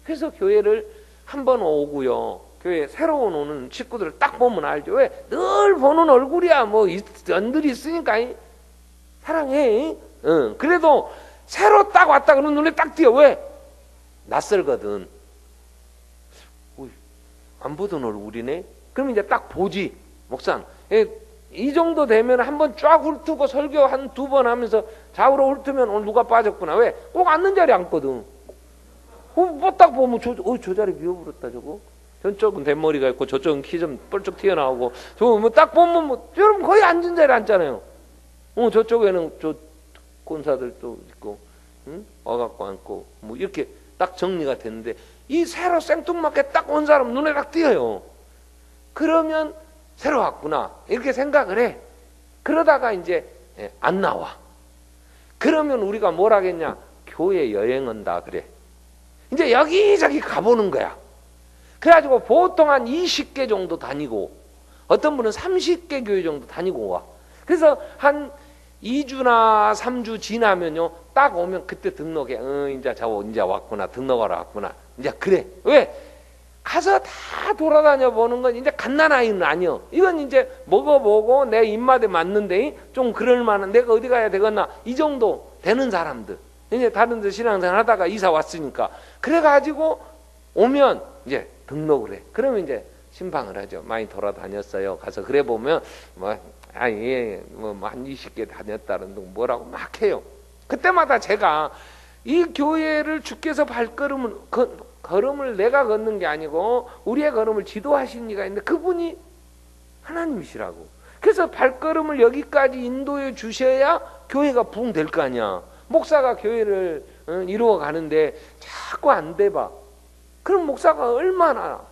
그래서 교회를 한번 오고요. 교회 새로운 오는 식구들을 딱 보면 알죠. 왜? 늘 보는 얼굴이야. 뭐 연들이 있으니까 사랑해. 그래도 새로 딱 왔다 그러면 눈에 딱 띄어. 왜? 낯설거든. 안 보던 얼굴이네. 그럼 이제 딱 보지. 목사는 이 정도 되면 한번 쫙 훑고 설교 한 2번 하면서 좌우로 훑으면 오늘 누가 빠졌구나. 왜? 꼭 앉는 자리에 앉거든. 뭐 딱 보면 저 자리 비워버렸다 저거. 저쪽은 대머리가 있고 저쪽은 키 좀 뻘쩍 튀어나오고 저거 뭐 딱 보면 뭐 여러분 거의 앉은 자리에 앉잖아요. 저쪽에는 저 권사들 또 있고 와갖고 앉고 뭐 이렇게 딱 정리가 됐는데 이 새로 생뚱맞게 딱 온 사람 눈에 딱 띄어요. 그러면 새로 왔구나 이렇게 생각을 해. 그러다가 이제 안 나와. 그러면 우리가 뭘 하겠냐? 교회 여행 온다 그래. 이제 여기저기 가보는 거야. 그래가지고 보통 한 20개 정도 다니고 어떤 분은 30개 교회 정도 다니고 와. 그래서 한 2주나 3주 지나면요 딱 오면 그때 등록해. 이제 왔구나. 등록하러 왔구나. 이제 그래. 왜? 가서 다 돌아다녀 보는 건 이제 갓난아이는 아니여. 이건 이제 먹어보고 내 입맛에 맞는데 좀 그럴만한 내가 어디 가야 되겠나 이 정도 되는 사람들. 이제 다른 데 신앙생활 하다가 이사 왔으니까 그래가지고 오면 이제 등록을 해. 그러면 이제 신방을 하죠. 많이 돌아다녔어요. 가서 그래 보면 한 20개 다녔다는 둥 뭐라고 막 해요. 그때마다 제가 이 교회를 주께서 걸음을 내가 걷는 게 아니고 우리의 걸음을 지도하신 이가 있는데 그분이 하나님이시라고. 그래서 발걸음을 여기까지 인도해 주셔야 교회가 부흥될 거 아니야. 목사가 교회를 이루어 가는데 자꾸 안 돼봐. 그럼 목사가 얼마나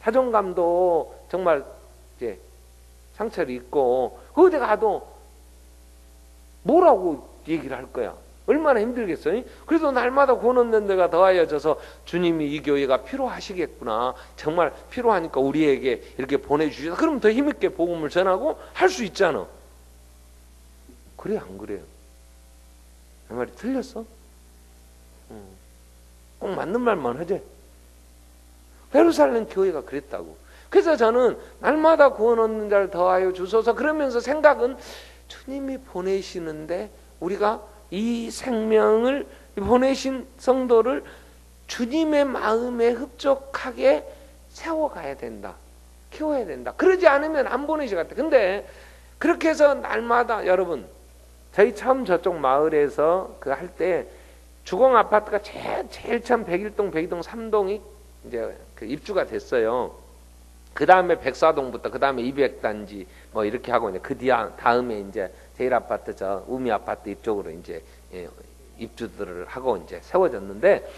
자존감도 정말 이제 상처를 입고 어디 가도 뭐라고 얘기를 할 거야. 얼마나 힘들겠어요. 그래도 날마다 구원 얻는 데가 더하여져서 주님이 이 교회가 필요하시겠구나. 정말 필요하니까 우리에게 이렇게 보내주셔서 그럼 더 힘있게 복음을 전하고 할 수 있잖아. 그래 안 그래요? 내 말이 틀렸어? 꼭 맞는 말만 하지. 예루살렘 교회가 그랬다고. 그래서 저는 날마다 구원 얻는 자를 더하여 주소서 그러면서 생각은 주님이 보내시는데 우리가 이 생명을 보내신 성도를 주님의 마음에 흡족하게 세워가야 된다. 키워야 된다. 그러지 않으면 안 보내실 것 같아. 근데 그렇게 해서 날마다 여러분 저희 처음 저쪽 마을에서 그 할 때 주공 아파트가 제일 처음 101동, 102동, 3동이 이제 그 입주가 됐어요. 그 다음에 백사동부터 그 다음에 200단지 뭐 이렇게 하고 이제 그 다음에 이제 제일 아파트 저 우미 아파트 이쪽으로 이제 입주들을 하고 이제 세워졌는데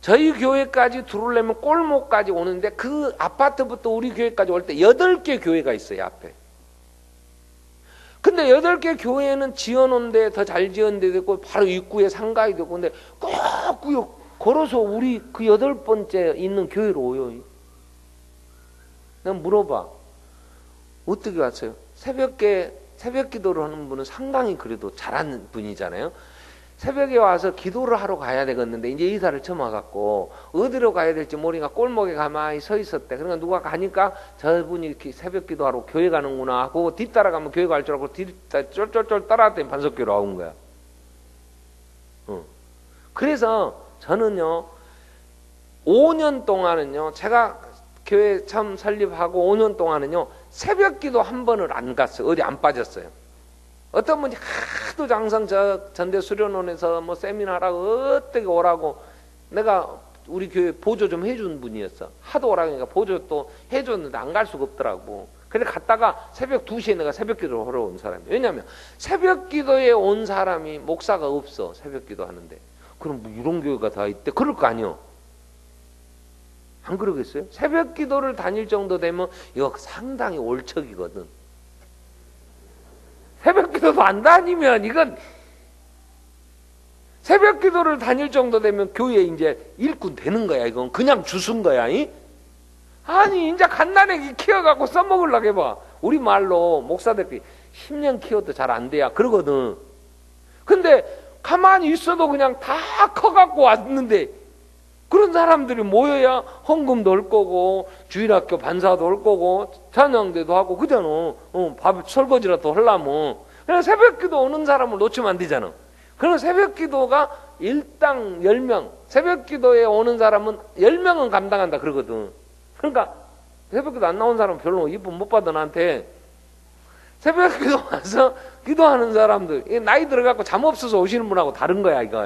저희 교회까지 들어오려면 골목까지 오는데 그 아파트부터 우리 교회까지 올 때 8개 교회가 있어요 앞에. 근데 8개 교회는 지어놓은 데 더 잘 지은 데도 있고 바로 입구에 상가이 되고 근데 꼭 걸어서 우리 그 8번째 있는 교회로 오요. 내가 물어봐. 어떻게 왔어요? 새벽 기도를 하는 분은 상당히 그래도 잘하는 분이잖아요. 새벽에 와서 기도를 하러 가야 되겠는데 이제 이사를 처음 와갖고 어디로 가야 될지 모르니까 골목에 가만히 서 있었대. 그러니까 누가 가니까 저분이 이렇게 새벽 기도하러 교회 가는구나 하고 뒤따라가면 교회 갈 줄 알고 쫄쫄쫄 따라왔더니 반석교로 온 거야. 그래서 저는요 5년 동안은요 제가 교회 처음 설립하고 5년 동안은요 새벽 기도 한 번을 안 갔어요. 어디 안 빠졌어요. 어떤 분이 하도 장성 전대 수련원에서 뭐 세미나라고 어떻게 오라고 내가 우리 교회 보조 좀 해준 분이었어. 하도 오라고 하니까 보조 또 해줬는데 안 갈 수가 없더라고. 근데 갔다가 새벽 2시에 내가 새벽 기도를 하러 온 사람이에요. 왜냐하면 새벽 기도에 온 사람이 목사가 없어. 새벽 기도 하는데. 그럼 뭐 이런 교회가 다 있대. 그럴 거 아니요. 안 그러겠어요? 새벽 기도를 다닐 정도 되면 이거 상당히 올척이거든. 새벽 기도도 안 다니면 이건 새벽 기도를 다닐 정도 되면 교회 이제 일꾼 되는 거야. 이건 그냥 주순 거야. 아니 이제 갓난애기 키워갖고 써먹으려고 해봐. 우리 말로 목사들끼리 10년 키워도 잘 안 돼야 그러거든. 근데 가만히 있어도 그냥 다 커갖고 왔는데 그런 사람들이 모여야 헌금도 올 거고 주일학교 반사도 올 거고 찬양대도 하고 그잖아. 밥 설거지라도 하려면. 그냥 새벽기도 오는 사람을 놓치면 안 되잖아. 그럼 새벽기도가 일당 10명, 새벽기도에 오는 사람은 10명은 감당한다 그러거든. 그러니까 새벽기도 안 나온 사람은 별로 이쁨 못 받아 나한테. 새벽기도 와서 기도하는 사람들, 나이 들어갖고 잠 없어서 오시는 분하고 다른 거야 이거.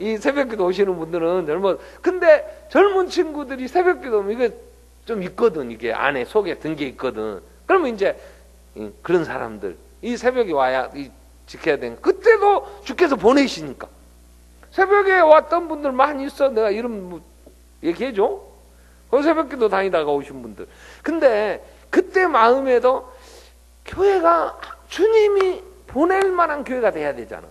이 새벽기도 오시는 분들은 근데 젊은 친구들이 새벽기도 이게 좀 있거든. 이게 안에 속에 든 게 있거든. 그러면 이제 그런 사람들 이 새벽에 와야 지켜야 되는. 그때도 주께서 보내시니까 새벽에 왔던 분들 많이 있어. 내가 이름 뭐 얘기해줘. 그 새벽기도 다니다가 오신 분들. 근데 그때 마음에도 교회가 주님이 보낼 만한 교회가 돼야 되잖아.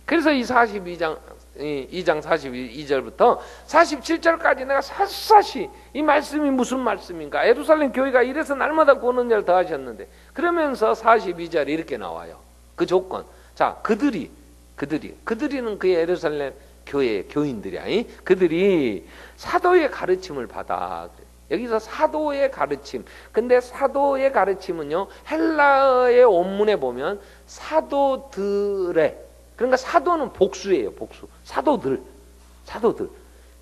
그래서 이 2장 42절부터 47절까지 내가 샅샅이 이 말씀이 무슨 말씀인가. 예루살렘 교회가 이래서 날마다 구원은 일 더하셨는데 그러면서 42절에 이렇게 나와요. 그 조건. 자, 그들이는 그 예루살렘 교회의 교인들이야. 그들이 사도의 가르침을 받아. 여기서 사도의 가르침. 근데 사도의 가르침은요, 헬라어의 원문에 보면 사도들의, 그러니까 사도는 복수예요, 복수. 사도들.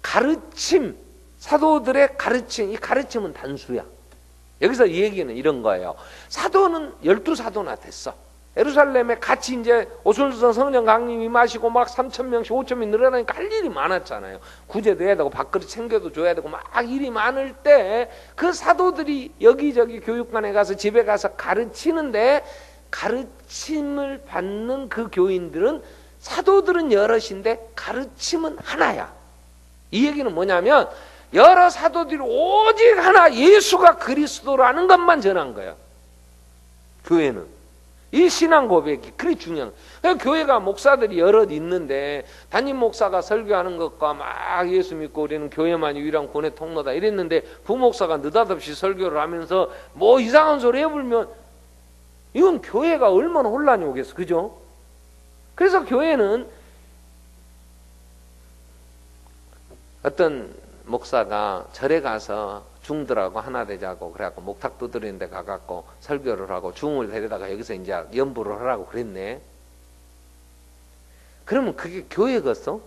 가르침, 사도들의 가르침, 이 가르침은 단수야. 여기서 이 얘기는 이런 거예요. 사도는 12사도나 됐어. 예루살렘에 같이 이제 오순절 성령 강림 임하시고 막 3,000명씩 5,000명이 늘어나니까 할 일이 많았잖아요. 구제도 해야 되고 밥그릇 챙겨도 줘야 되고 막 일이 많을 때 그 사도들이 여기저기 교육관에 가서 집에 가서 가르치는데 가르침을 받는 그 교인들은 사도들은 여럿인데 가르침은 하나야. 이 얘기는 뭐냐면 여러 사도들이 오직 하나 예수가 그리스도라는 것만 전한 거야. 교회는. 이 신앙 고백이 그리 중요한 거예요. 교회가 목사들이 여럿 있는데 담임 목사가 설교하는 것과 막 예수 믿고 우리는 교회만이 유일한 구원의 통로다 이랬는데 부목사가 느닷없이 설교를 하면서 뭐 이상한 소리 해불면 이건 교회가 얼마나 혼란이 오겠어. 그죠? 그래서 교회는 어떤 목사가 절에 가서 중들하고 하나 되자고 그래갖고 목탁 두드리는 데 가갖고 설교를 하고 중을 데려다가 여기서 이제 연부를 하라고 그랬네. 그러면 그게 교회겠어?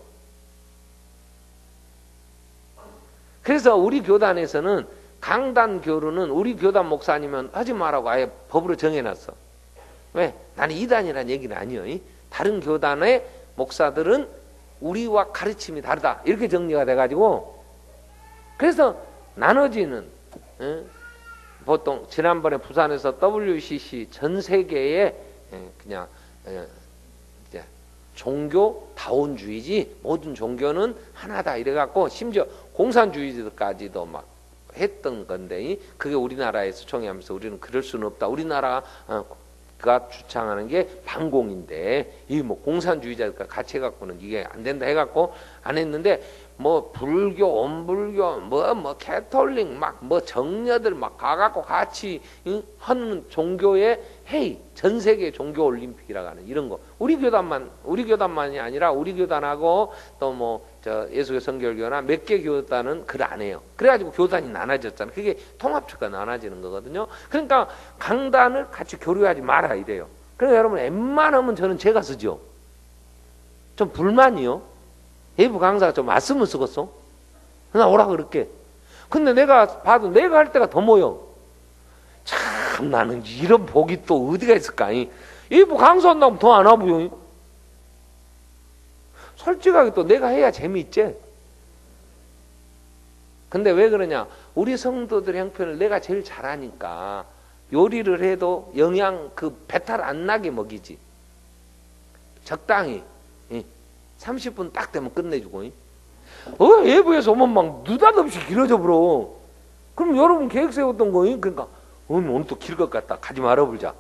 그래서 우리 교단에서는 강단 교류는 우리 교단 목사 아니면 하지 말라고 아예 법으로 정해놨어. 왜? 나는 이단이라는 얘기는 아니에요. 다른 교단의 목사들은 우리와 가르침이 다르다 이렇게 정리가 돼가지고 그래서 나눠지는 보통 지난번에 부산에서 WCC 전 세계에 그냥 이제 종교 다원주의지 모든 종교는 하나다 이래갖고 심지어 공산주의까지도 막 했던 건데 그게 우리나라에서 총회하면서 우리는 그럴 수는 없다. 우리나라가 주창하는 게 반공인데 이 뭐 공산주의자가 같이 해갖고는 이게 안 된다 해갖고 안 했는데 뭐 불교, 원불교, 뭐 캐톨릭 막 뭐 정녀들 막 가갖고 같이 하는 종교의 회의, 전 세계 종교 올림픽이라고 하는 이런 거. 우리 교단만이 아니라 우리 교단하고 또 뭐 저 예수교 성결교나 몇 개 교단은 그걸 안 해요. 그래가지고 교단이 나눠졌잖아. 그게 통합처가 나눠지는 거거든요. 그러니까 강단을 같이 교류하지 마라 이래요. 그러니까 여러분 웬만하면 저는 제가 쓰죠. 좀 불만이요. 예부 강사가 좀 왔으면 쓰겠어? 나 오라 그럴게. 근데 내가 봐도 내가 할 때가 더 모여. 참 나는 이런 복이 또 어디가 있을까? 예부 강사 한다면 더 안 와보여. 솔직하게 또 내가 해야 재미있지. 근데 왜 그러냐? 우리 성도들의 형편을 내가 제일 잘하니까 요리를 해도 영양 배탈 안 나게 먹이지. 적당히 30분 딱 되면 끝내주고. 예부에서 오면 막 느닷없이 길어져 버려. 그럼 여러분 계획 세웠던 거 그러니까 오늘 또 길 것 같다. 가지 말아보자.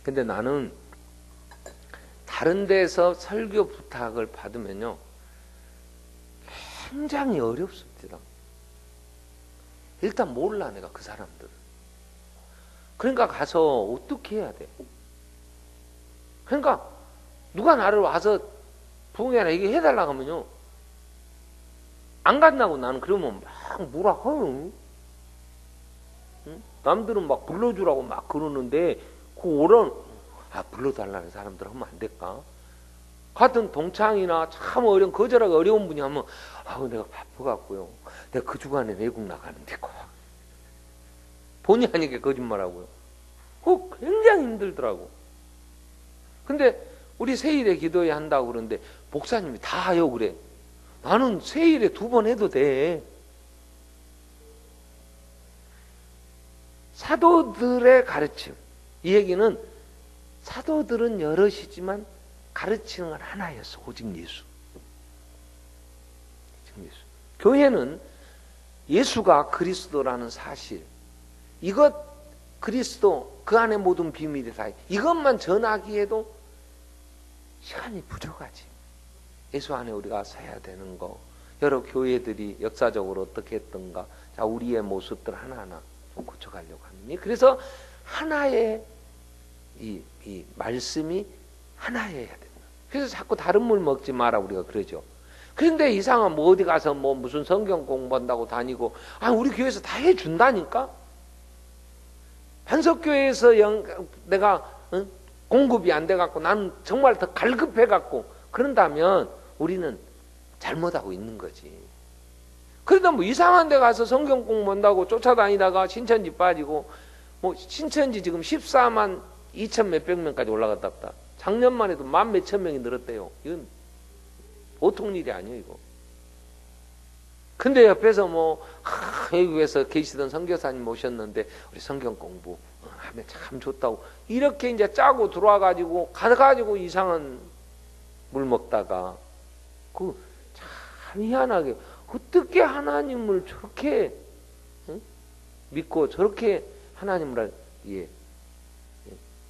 근데 나는 다른 데서 설교 부탁을 받으면요 굉장히 어렵습니다. 일단 몰라 내가 그 사람들을. 그러니까 가서 어떻게 해야 돼? 그러니까 누가 나를 와서 부흥회나 이게 해달라고 하면요 안 간다고 나는 그러면 막 뭐라 해요. 남들은 막 불러주라고 막 그러는데 불러달라는 사람들 하면 안 될까? 같은 동창이나 참 거절하기 어려운 분이 하면 내가 바빠갖고요. 내가 그 주간에 외국 나가는데 본의 아니게 거짓말하고요. 그거 굉장히 힘들더라고. 근데 우리 세일에 기도해야 한다고 그러는데 목사님이 다 하요 그래. 나는 세일에 2번 해도 돼. 사도들의 가르침. 이 얘기는 사도들은 여럿이지만 가르치는 건 하나였어. 오직 예수. 교회는 예수가 그리스도라는 사실, 이것 그리스도 그 안에 모든 비밀이 다 이것만 전하기에도 시간이 부족하지. 예수 안에 우리가 서야 되는 거, 여러 교회들이 역사적으로 어떻게 했던가, 자 우리의 모습들 하나하나 좀 고쳐가려고 하니. 그래서 하나의 이 말씀이 하나여야 된다. 그래서 자꾸 다른 물 먹지 마라 우리가 그러죠. 그런데 이상한 어디 가서 무슨 성경 공부한다고 다니고 우리 교회에서 다 해준다니까. 반석교회에서 내가 공급이 안 돼갖고 나는 정말 더 갈급해갖고 그런다면 우리는 잘못하고 있는 거지. 그러다 이상한 데 가서 성경 공부한다고 쫓아다니다가 신천지 빠지고 신천지 지금 14만 2천 몇백 명까지 올라갔다 왔다. 작년만 해도 1만 몇천 명이 늘었대요. 이건 보통 일이 아니에요 이거. 근데 옆에서 외국에서 계시던 선교사님 오셨는데 우리 성경 공부 하면 참 좋다고 이렇게 이제 짜고 들어와가지고 가가지고 이상한 물 먹다가 참 희한하게 어떻게 하나님을 저렇게 믿고 저렇게 하나님을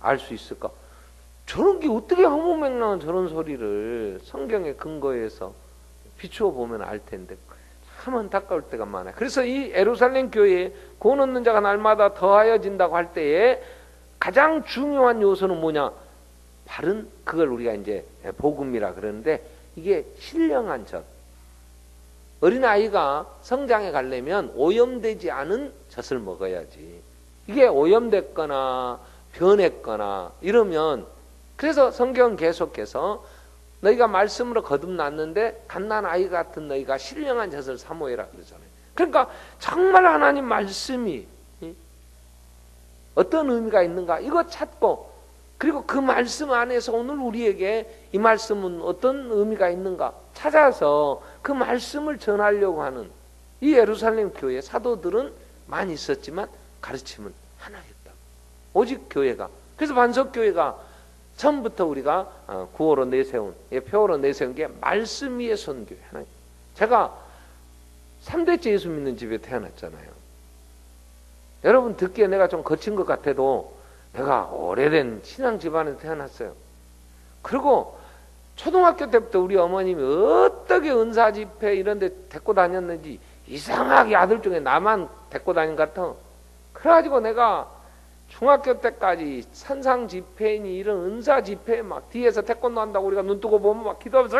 알 수 있을까? 저런 게 어떻게 허무맹랑한 저런 소리를 성경에 근거해서 비추어 보면 알 텐데 참 안타까울 때가 많아요. 그래서 이 예루살렘 교회에 구원 얻는 자가 날마다 더하여진다고 할 때에 가장 중요한 요소는 뭐냐? 바른 그걸 우리가 이제 복음이라 그러는데 이게 신령한 젖. 어린아이가 성장해 가려면 오염되지 않은 젖을 먹어야지. 이게 오염됐거나 변했거나 이러면 그래서 성경 계속해서 너희가 말씀으로 거듭났는데 갓난아이 같은 너희가 신령한 젖을 사모해라 그러잖아요. 그러니까 정말 하나님 말씀이 어떤 의미가 있는가 이거 찾고 그리고 그 말씀 안에서 오늘 우리에게 이 말씀은 어떤 의미가 있는가 찾아서 그 말씀을 전하려고 하는 이 예루살렘 교회 사도들은 많이 있었지만 가르침은 하나였다. 오직 교회가. 그래서 반석교회가 처음부터 우리가 구호로 내세운 표어로 내세운 게 말씀 위의 선교회. 제가 3대째 예수 믿는 집에 태어났잖아요. 여러분 듣기에 내가 좀 거친 것 같아도 내가 오래된 신앙 집안에서 태어났어요. 그리고 초등학교 때부터 우리 어머님이 어떻게 은사 집회 이런 데 데리고 다녔는지 이상하게 아들 중에 나만 데리고 다닌 것 같아. 그래가지고 내가 중학교 때까지 산상 집회니 이런 은사 집회 막 뒤에서 태권도 한다고 우리가 눈 뜨고 보면 막 기도하면서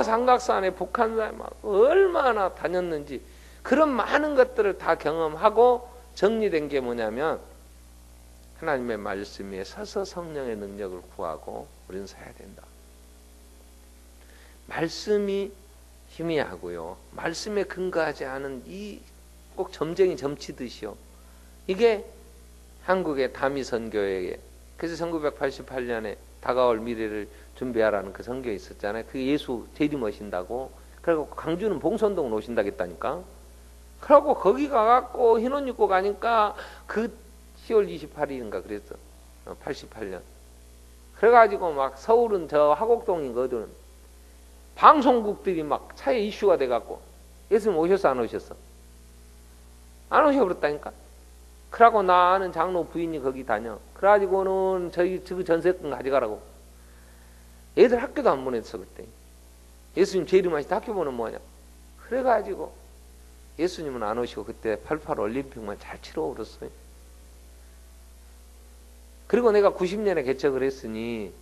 삼각산에 북한산에 막 얼마나 다녔는지 그런 많은 것들을 다 경험하고 정리된 게 뭐냐면 하나님의 말씀 위에 서서 성령의 능력을 구하고 우리는 서야 된다. 말씀이 희미하고요. 말씀에 근거하지 않은 이 꼭 점쟁이 점치듯이요. 이게 한국의 다미선교회의 그래서 1988년에 다가올 미래를 준비하라는 그 성경이 있었잖아요. 그게 예수 재림하신다고. 그리고 광주는 봉선동으로 오신다겠다니까. 그러고 거기 가갖고 흰옷 입고 가니까 그 10월 28일인가 그랬어. 88년. 그래가지고 막 서울은 저 화곡동이거든. 방송국들이 막 차에 이슈가 돼갖고 예수님 오셨어 안 오셨어? 안 오셔버렸다니까. 그러고 나는 장로 부인이 거기 다녀. 그래가지고는 저희 전세금 가져가라고. 애들 학교도 안 보냈어 그때. 예수님 재림하실 때 학교 보는 뭐냐. 그래가지고 예수님은 안 오시고 그때 88 올림픽만 잘 치러 오셨어요. 그리고 내가 90년에 개척을 했으니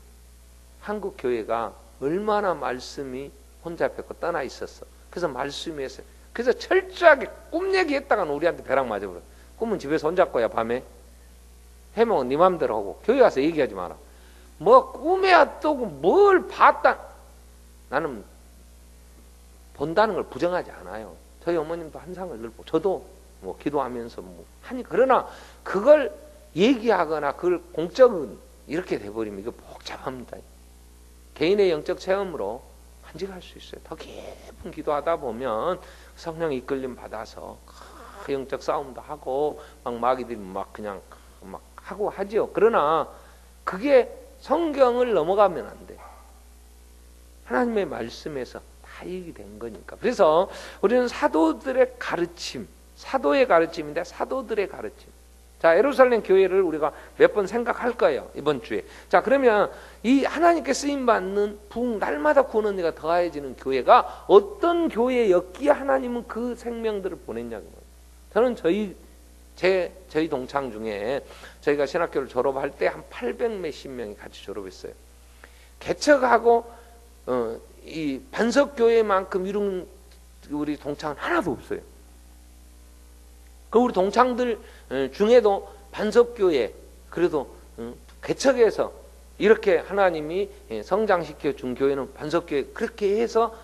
한국 교회가 얼마나 말씀이 혼잡했고 떠나 있었어. 그래서 말씀이 했어요. 그래서 철저하게 꿈 얘기했다가는 우리한테 벼락 맞아버려. 꿈은 집에서 혼자 거야 밤에. 해먹은 네 맘대로 하고 교회 가서 얘기하지 마라. 뭐 꿈에야 뜨고 뭘 봤다. 나는 본다는 걸 부정하지 않아요. 저희 어머님도 환상을 늘 보고 저도 뭐 기도하면서 뭐 하니 그러나 그걸 얘기하거나 그걸 공적은 이렇게 돼버리면 이거 복잡합니다. 개인의 영적 체험으로 간직할 수 있어요. 더 깊은 기도하다 보면 성령의 이끌림 받아서 영적 싸움도 하고 막 마귀들이 막 그냥 막 하고 하지요. 그러나 그게 성경을 넘어가면 안 돼. 하나님의 말씀에서 다 얘기된 거니까. 그래서 우리는 사도들의 가르침, 사도의 가르침인데 사도들의 가르침. 자, 예루살렘 교회를 우리가 몇 번 생각할 거예요. 이번 주에. 자, 그러면 이 하나님께 쓰임받는 부흥, 날마다 구원 은혜가 더해지는 교회가 어떤 교회였기에 하나님은 그 생명들을 보냈냐고. 저는 저희 동창 중에 저희가 신학교를 졸업할 때 한 800 몇십 명이 같이 졸업했어요. 개척하고 이 반석교회만큼 이룬 우리 동창은 하나도 없어요. 그 우리 동창들 중에도 반석교회 그래도 개척해서 이렇게 하나님이 성장시켜 준 교회는 반석교회 그렇게 해서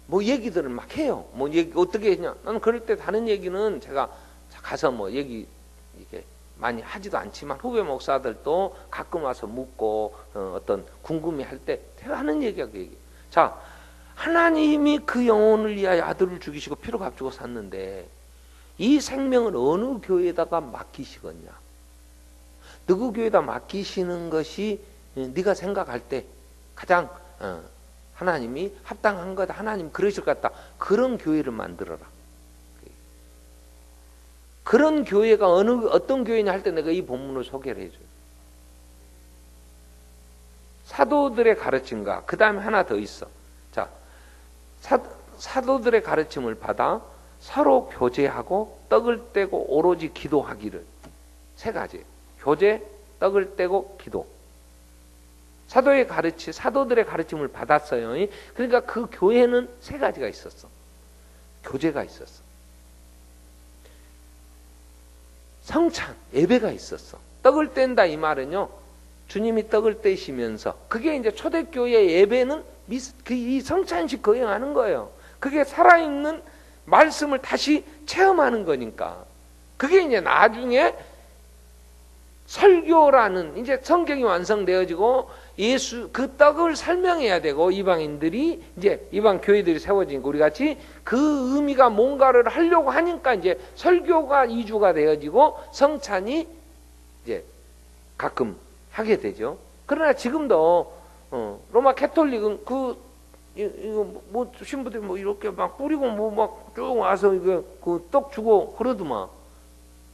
뭐 얘기들을 막 해요. 뭐 얘기 어떻게 했냐? 나는 그럴 때 다른 얘기는 제가 가서 뭐 얘기 이게 많이 하지도 않지만 후배 목사들도 가끔 와서 묻고 어떤 궁금해할 때 제가 하는 얘기가 그 얘기. 자, 하나님이 그 영혼을 위하여 아들을 죽이시고 피로 값주고 샀는데 이 생명을 어느 교회에다가 맡기시겠냐? 누구 교회에다 맡기시는 것이 네가 생각할 때 가장 하나님이 합당한 거다. 하나님 그러실 것 같다. 그런 교회를 만들어라. 그런 교회가 어떤 교회냐 할 때 내가 이 본문을 소개를 해줘요. 사도들의 가르침과 그 다음에 하나 더 있어. 자, 사도들의 가르침을 받아 서로 교제하고 떡을 떼고 오로지 기도하기를. 세 가지. 교제, 떡을 떼고 기도. 사도들의 가르침을 받았어요. 그러니까 그 교회는 세 가지가 있었어. 교제가 있었어. 성찬, 예배가 있었어. 떡을 뗀다 이 말은요. 주님이 떡을 떼시면서 그게 이제 초대교회 예배는 이 성찬식 거행하는 거예요. 그게 살아있는 말씀을 다시 체험하는 거니까. 그게 이제 나중에 설교라는 이제 성경이 완성되어지고 예수 그 떡을 설명해야 되고 이방인들이 이제 이방 교회들이 세워진 우리 같이 그 의미가 뭔가를 하려고 하니까 이제 설교가 이주가 되어지고 성찬이 이제 가끔 하게 되죠. 그러나 지금도 로마 캐톨릭은 이거 뭐 신부들이 뭐 이렇게 막 뿌리고 뭐 막 쭉 와서 이거 그 떡 주고 그러더만.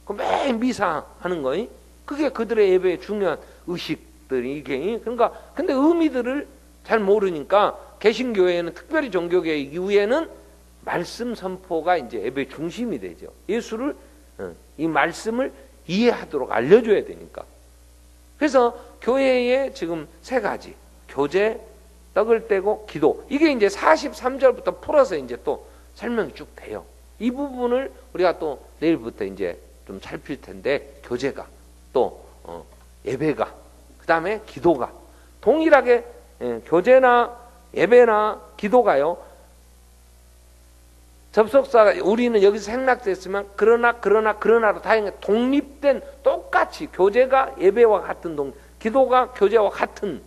그 매일 미사 하는 거이. 그게 그들의 예배의 중요한 의식들이 이게 그러니까 근데 의미들을 잘 모르니까 개신교회는 특별히 종교개혁 이후에는 말씀 선포가 이제 예배의 중심이 되죠. 예수를 이 말씀을 이해하도록 알려줘야 되니까. 그래서 교회에 지금 세 가지 교제, 떡을 떼고 기도 이게 이제 43절부터 풀어서 이제 또 설명이 쭉 돼요. 이 부분을 우리가 또 내일부터 이제 좀 살필 텐데 교제가 또 예배가 그 다음에 기도가 동일하게 교제나 예배나 기도가요. 접속사가 우리는 여기서 생략됐으면 그러나로 다행히 독립된 똑같이 교제가 예배와 같은 기도가 교제와 같은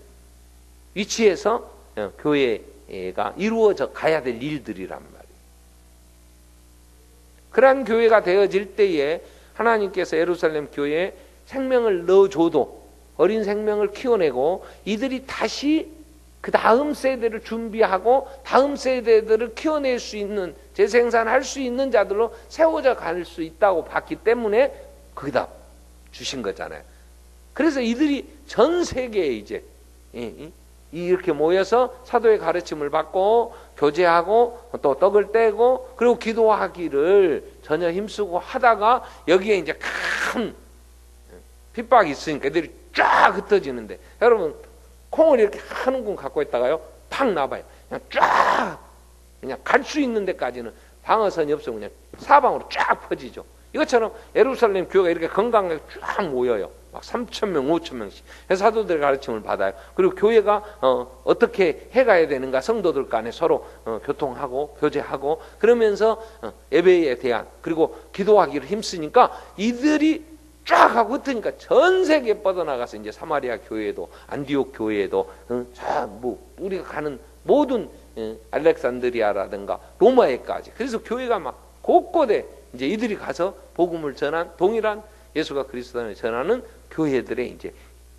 위치에서 교회가 이루어져 가야 될 일들이란 말이에요. 그러한 교회가 되어질 때에 하나님께서 예루살렘 교회에 생명을 넣어줘도 어린 생명을 키워내고 이들이 다시 그 다음 세대를 준비하고 다음 세대들을 키워낼 수 있는, 재생산할 수 있는 자들로 세워져 갈 수 있다고 봤기 때문에 거기다 주신 거잖아요. 그래서 이들이 전 세계에 이제 이렇게 모여서 사도의 가르침을 받고 교제하고 또 떡을 떼고 그리고 기도하기를 전혀 힘쓰고 하다가 여기에 이제 큰 핍박이 있으니까 애들이 쫙 흩어지는데, 여러분 콩을 이렇게 한 움큼 갖고 있다가요 팍 나봐요. 그냥 쫙 그냥 갈 수 있는 데까지는 방어선이 없어 그냥 사방으로 쫙 퍼지죠. 이것처럼 예루살렘 교회가 이렇게 건강하게 쫙 모여요. 막 3,000명, 5,000명씩 사도들의 가르침을 받아요. 그리고 교회가 어떻게 해가야 되는가, 성도들 간에 서로 교통하고 교제하고 그러면서 예배에 대한 그리고 기도하기를 힘쓰니까 이들이 쫙 하고 흩으니까 전 세계에 뻗어나가서 이제 사마리아 교회도 안디옥 교회도 뭐 우리가 가는 모든 알렉산드리아라든가 로마에까지, 그래서 교회가 막 곳곳에 이제 이들이 가서 복음을 전한, 동일한 예수가 그리스도를 전하는 교회들의 이제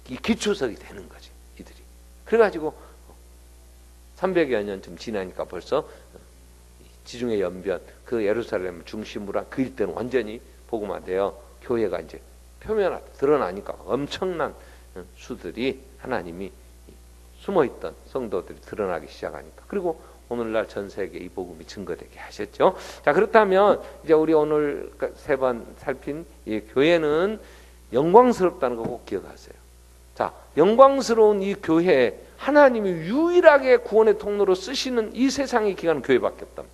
이 기초석이 되는 거지, 이들이. 그래가지고 300여 년쯤 지나니까 벌써 지중해 연변 그 예루살렘을 중심으로 한 그 일대는 완전히 복음화되어 교회가 이제 표면화 드러나니까 엄청난 수들이, 하나님이 숨어있던 성도들이 드러나기 시작하니까, 그리고 오늘날 전 세계에 이 복음이 증거되게 하셨죠. 자, 그렇다면 이제 우리 오늘 세 번 살핀 이 교회는 영광스럽다는 거 꼭 기억하세요. 자, 영광스러운 이 교회, 하나님이 유일하게 구원의 통로로 쓰시는 이 세상의 기관은 교회밖에 없다.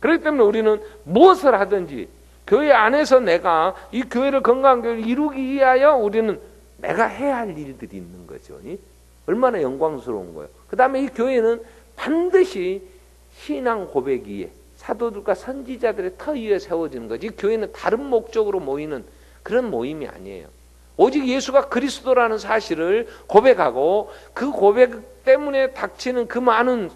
그렇기 때문에 우리는 무엇을 하든지 교회 안에서 내가 이 교회를, 건강한 교회를 이루기 위하여 우리는 내가 해야 할 일들이 있는 거죠. 얼마나 영광스러운 거예요. 그 다음에 이 교회는 반드시 신앙 고백 위에 사도들과 선지자들의 터 위에 세워지는 거지, 교회는 다른 목적으로 모이는 그런 모임이 아니에요. 오직 예수가 그리스도라는 사실을 고백하고 그 고백 때문에 닥치는 그 많은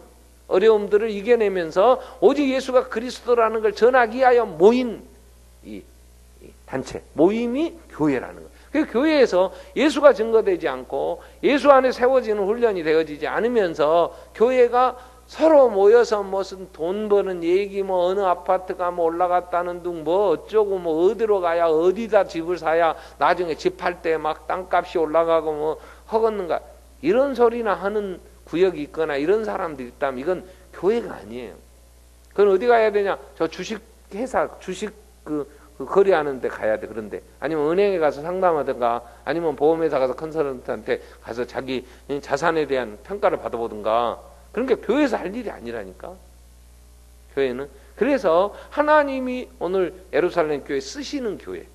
어려움들을 이겨내면서 오직 예수가 그리스도라는 걸 전하기 위하여 모인 이 단체, 모임이 교회라는 거예요. 그 교회에서 예수가 증거되지 않고 예수 안에 세워지는 훈련이 되어지지 않으면서 교회가 서로 모여서 무슨 돈 버는 얘기, 뭐 어느 아파트가 뭐 올라갔다는 둥, 뭐 어쩌고, 뭐 어디로 가야, 어디다 집을 사야 나중에 집 팔 때 막 땅값이 올라가고 뭐 허겄는가, 이런 소리나 하는 구역이 있거나 이런 사람들이 있다면 이건 교회가 아니에요. 그건 어디 가야 되냐? 저 주식 회사, 주식 그 거래하는 데 가야 돼. 그런데 아니면 은행에 가서 상담하든가, 아니면 보험회사 가서 컨설턴트한테 가서 자기 자산에 대한 평가를 받아보든가, 그런 게 교회에서 할 일이 아니라니까. 교회는. 그래서 하나님이 오늘 예루살렘 교회 쓰시는 교회,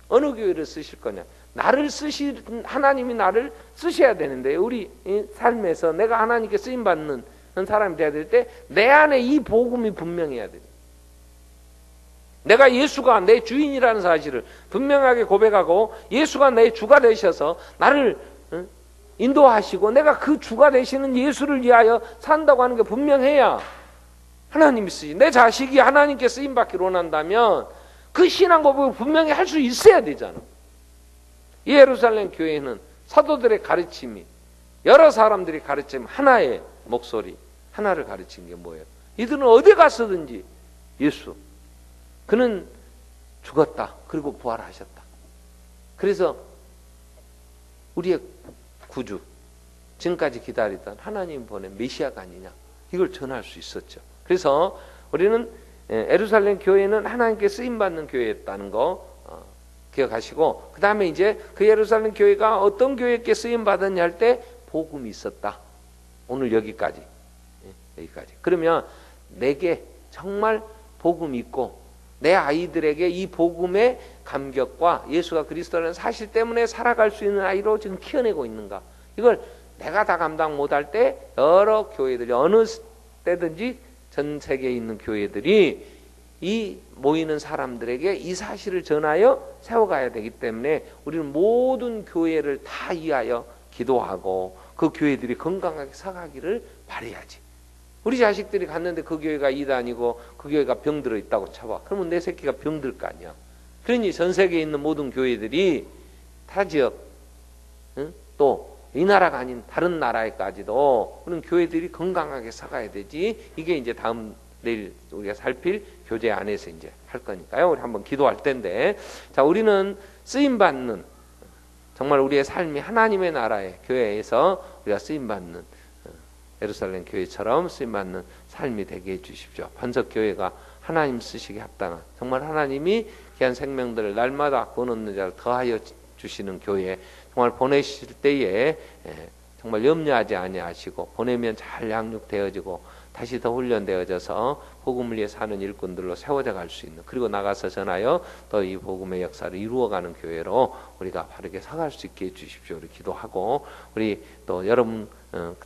어느 교회를 쓰실 거냐, 하나님이 나를 쓰셔야 되는데, 우리 삶에서 내가 하나님께 쓰임받는 사람이 되어야 될 때 내 안에 이 복음이 분명해야 돼. 내가 예수가 내 주인이라는 사실을 분명하게 고백하고 예수가 내 주가 되셔서 나를 인도하시고 내가 그 주가 되시는 예수를 위하여 산다고 하는 게 분명해야 하나님이 쓰시. 내 자식이 하나님께 쓰임받기를 원한다면 그 신앙 고백을 분명히 할 수 있어야 되잖아. 이 예루살렘 교회는 사도들의 가르침이, 여러 사람들이 가르침 하나의 목소리, 하나를 가르친 게 뭐예요? 이들은 어디 갔었든지 예수, 그는 죽었다, 그리고 부활하셨다. 그래서 우리의 구주, 지금까지 기다리던 하나님 보낸 메시아가 아니냐, 이걸 전할 수 있었죠. 그래서 우리는 예루살렘 교회는 하나님께 쓰임받는 교회였다는 거 기억하시고, 그 다음에 이제 그 예루살렘 교회가 어떤 교회께 쓰임받았냐 할 때 복음이 있었다. 오늘 여기까지. 그러면 내게 정말 복음이 있고 내 아이들에게 이 복음의 감격과 예수가 그리스도라는 사실 때문에 살아갈 수 있는 아이로 지금 키워내고 있는가, 이걸 내가 다 감당 못할 때 여러 교회들이 어느 때든지 전 세계에 있는 교회들이 이 모이는 사람들에게 이 사실을 전하여 세워가야 되기 때문에 우리는 모든 교회를 다 위하여 기도하고 그 교회들이 건강하게 서가기를 바라야지. 우리 자식들이 갔는데 그 교회가 이단이고 그 교회가 병들어 있다고 쳐봐. 그러면 내 새끼가 병들 거 아니야. 그러니 전 세계에 있는 모든 교회들이 타 지역, 응? 또 이 나라가 아닌 다른 나라에까지도 그런 교회들이 건강하게 서가야 되지. 이게 이제 다음 내일 우리가 살필 교제 안에서 이제 할 거니까요. 우리 한번 기도할 텐데, 자, 우리는 쓰임 받는, 정말 우리의 삶이 하나님의 나라의 교회에서 우리가 쓰임 받는 예루살렘 교회처럼 쓰임 받는 삶이 되게 해 주십시오. 반석 교회가 하나님 쓰시기 합당한, 정말 하나님이 귀한 생명들을 날마다 구원 얻는 자를 더하여 주시는 교회, 정말 보내실 때에 정말 염려하지 아니하시고 보내면 잘 양육되어지고 다시 더 훈련되어져서 복음을 위해 사는 일꾼들로 세워져 갈 수 있는, 그리고 나가서 전하여 또 이 복음의 역사를 이루어가는 교회로 우리가 바르게 서갈 수 있게 해주십시오. 우리 기도하고, 우리 또 여러분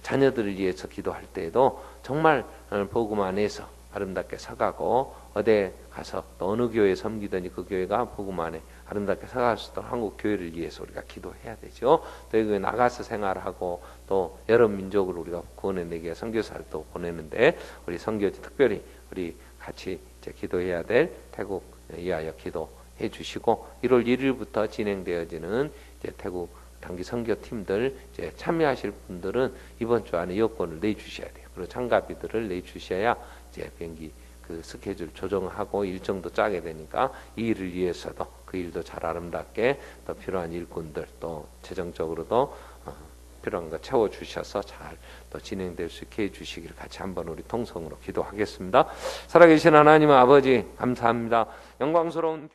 자녀들을 위해서 기도할 때에도 정말 복음 안에서 아름답게 서가고, 어디 가서 또 어느 교회 섬기더니 그 교회가 복음 안에 아름답게 서갈 수 있도록 한국 교회를 위해서 우리가 기도해야 되죠. 또 여기 나가서 생활하고 또 여러 민족을 우리가 구원해내기 위해 선교사를 또 보내는데, 우리 선교지 특별히 우리 같이 이제 기도해야 될 태국 위하여 기도해 주시고, 1월 1일부터 진행되어지는 이제 태국 단기 선교팀들 이제 참여하실 분들은 이번 주 안에 여권을 내주셔야 돼요. 그리고 장가비들을 내주셔야 이제 비행기 그 스케줄 조정하고 일정도 짜게 되니까 이 일을 위해서도 그 일도 잘 아름답게 또 필요한 일꾼들 또 재정적으로도 필요한 거 채워주셔서 잘 또 진행될 수 있게 해주시기를 같이 한번 우리 통성으로 기도하겠습니다. 살아계신 하나님 아버지 감사합니다. 영광스러운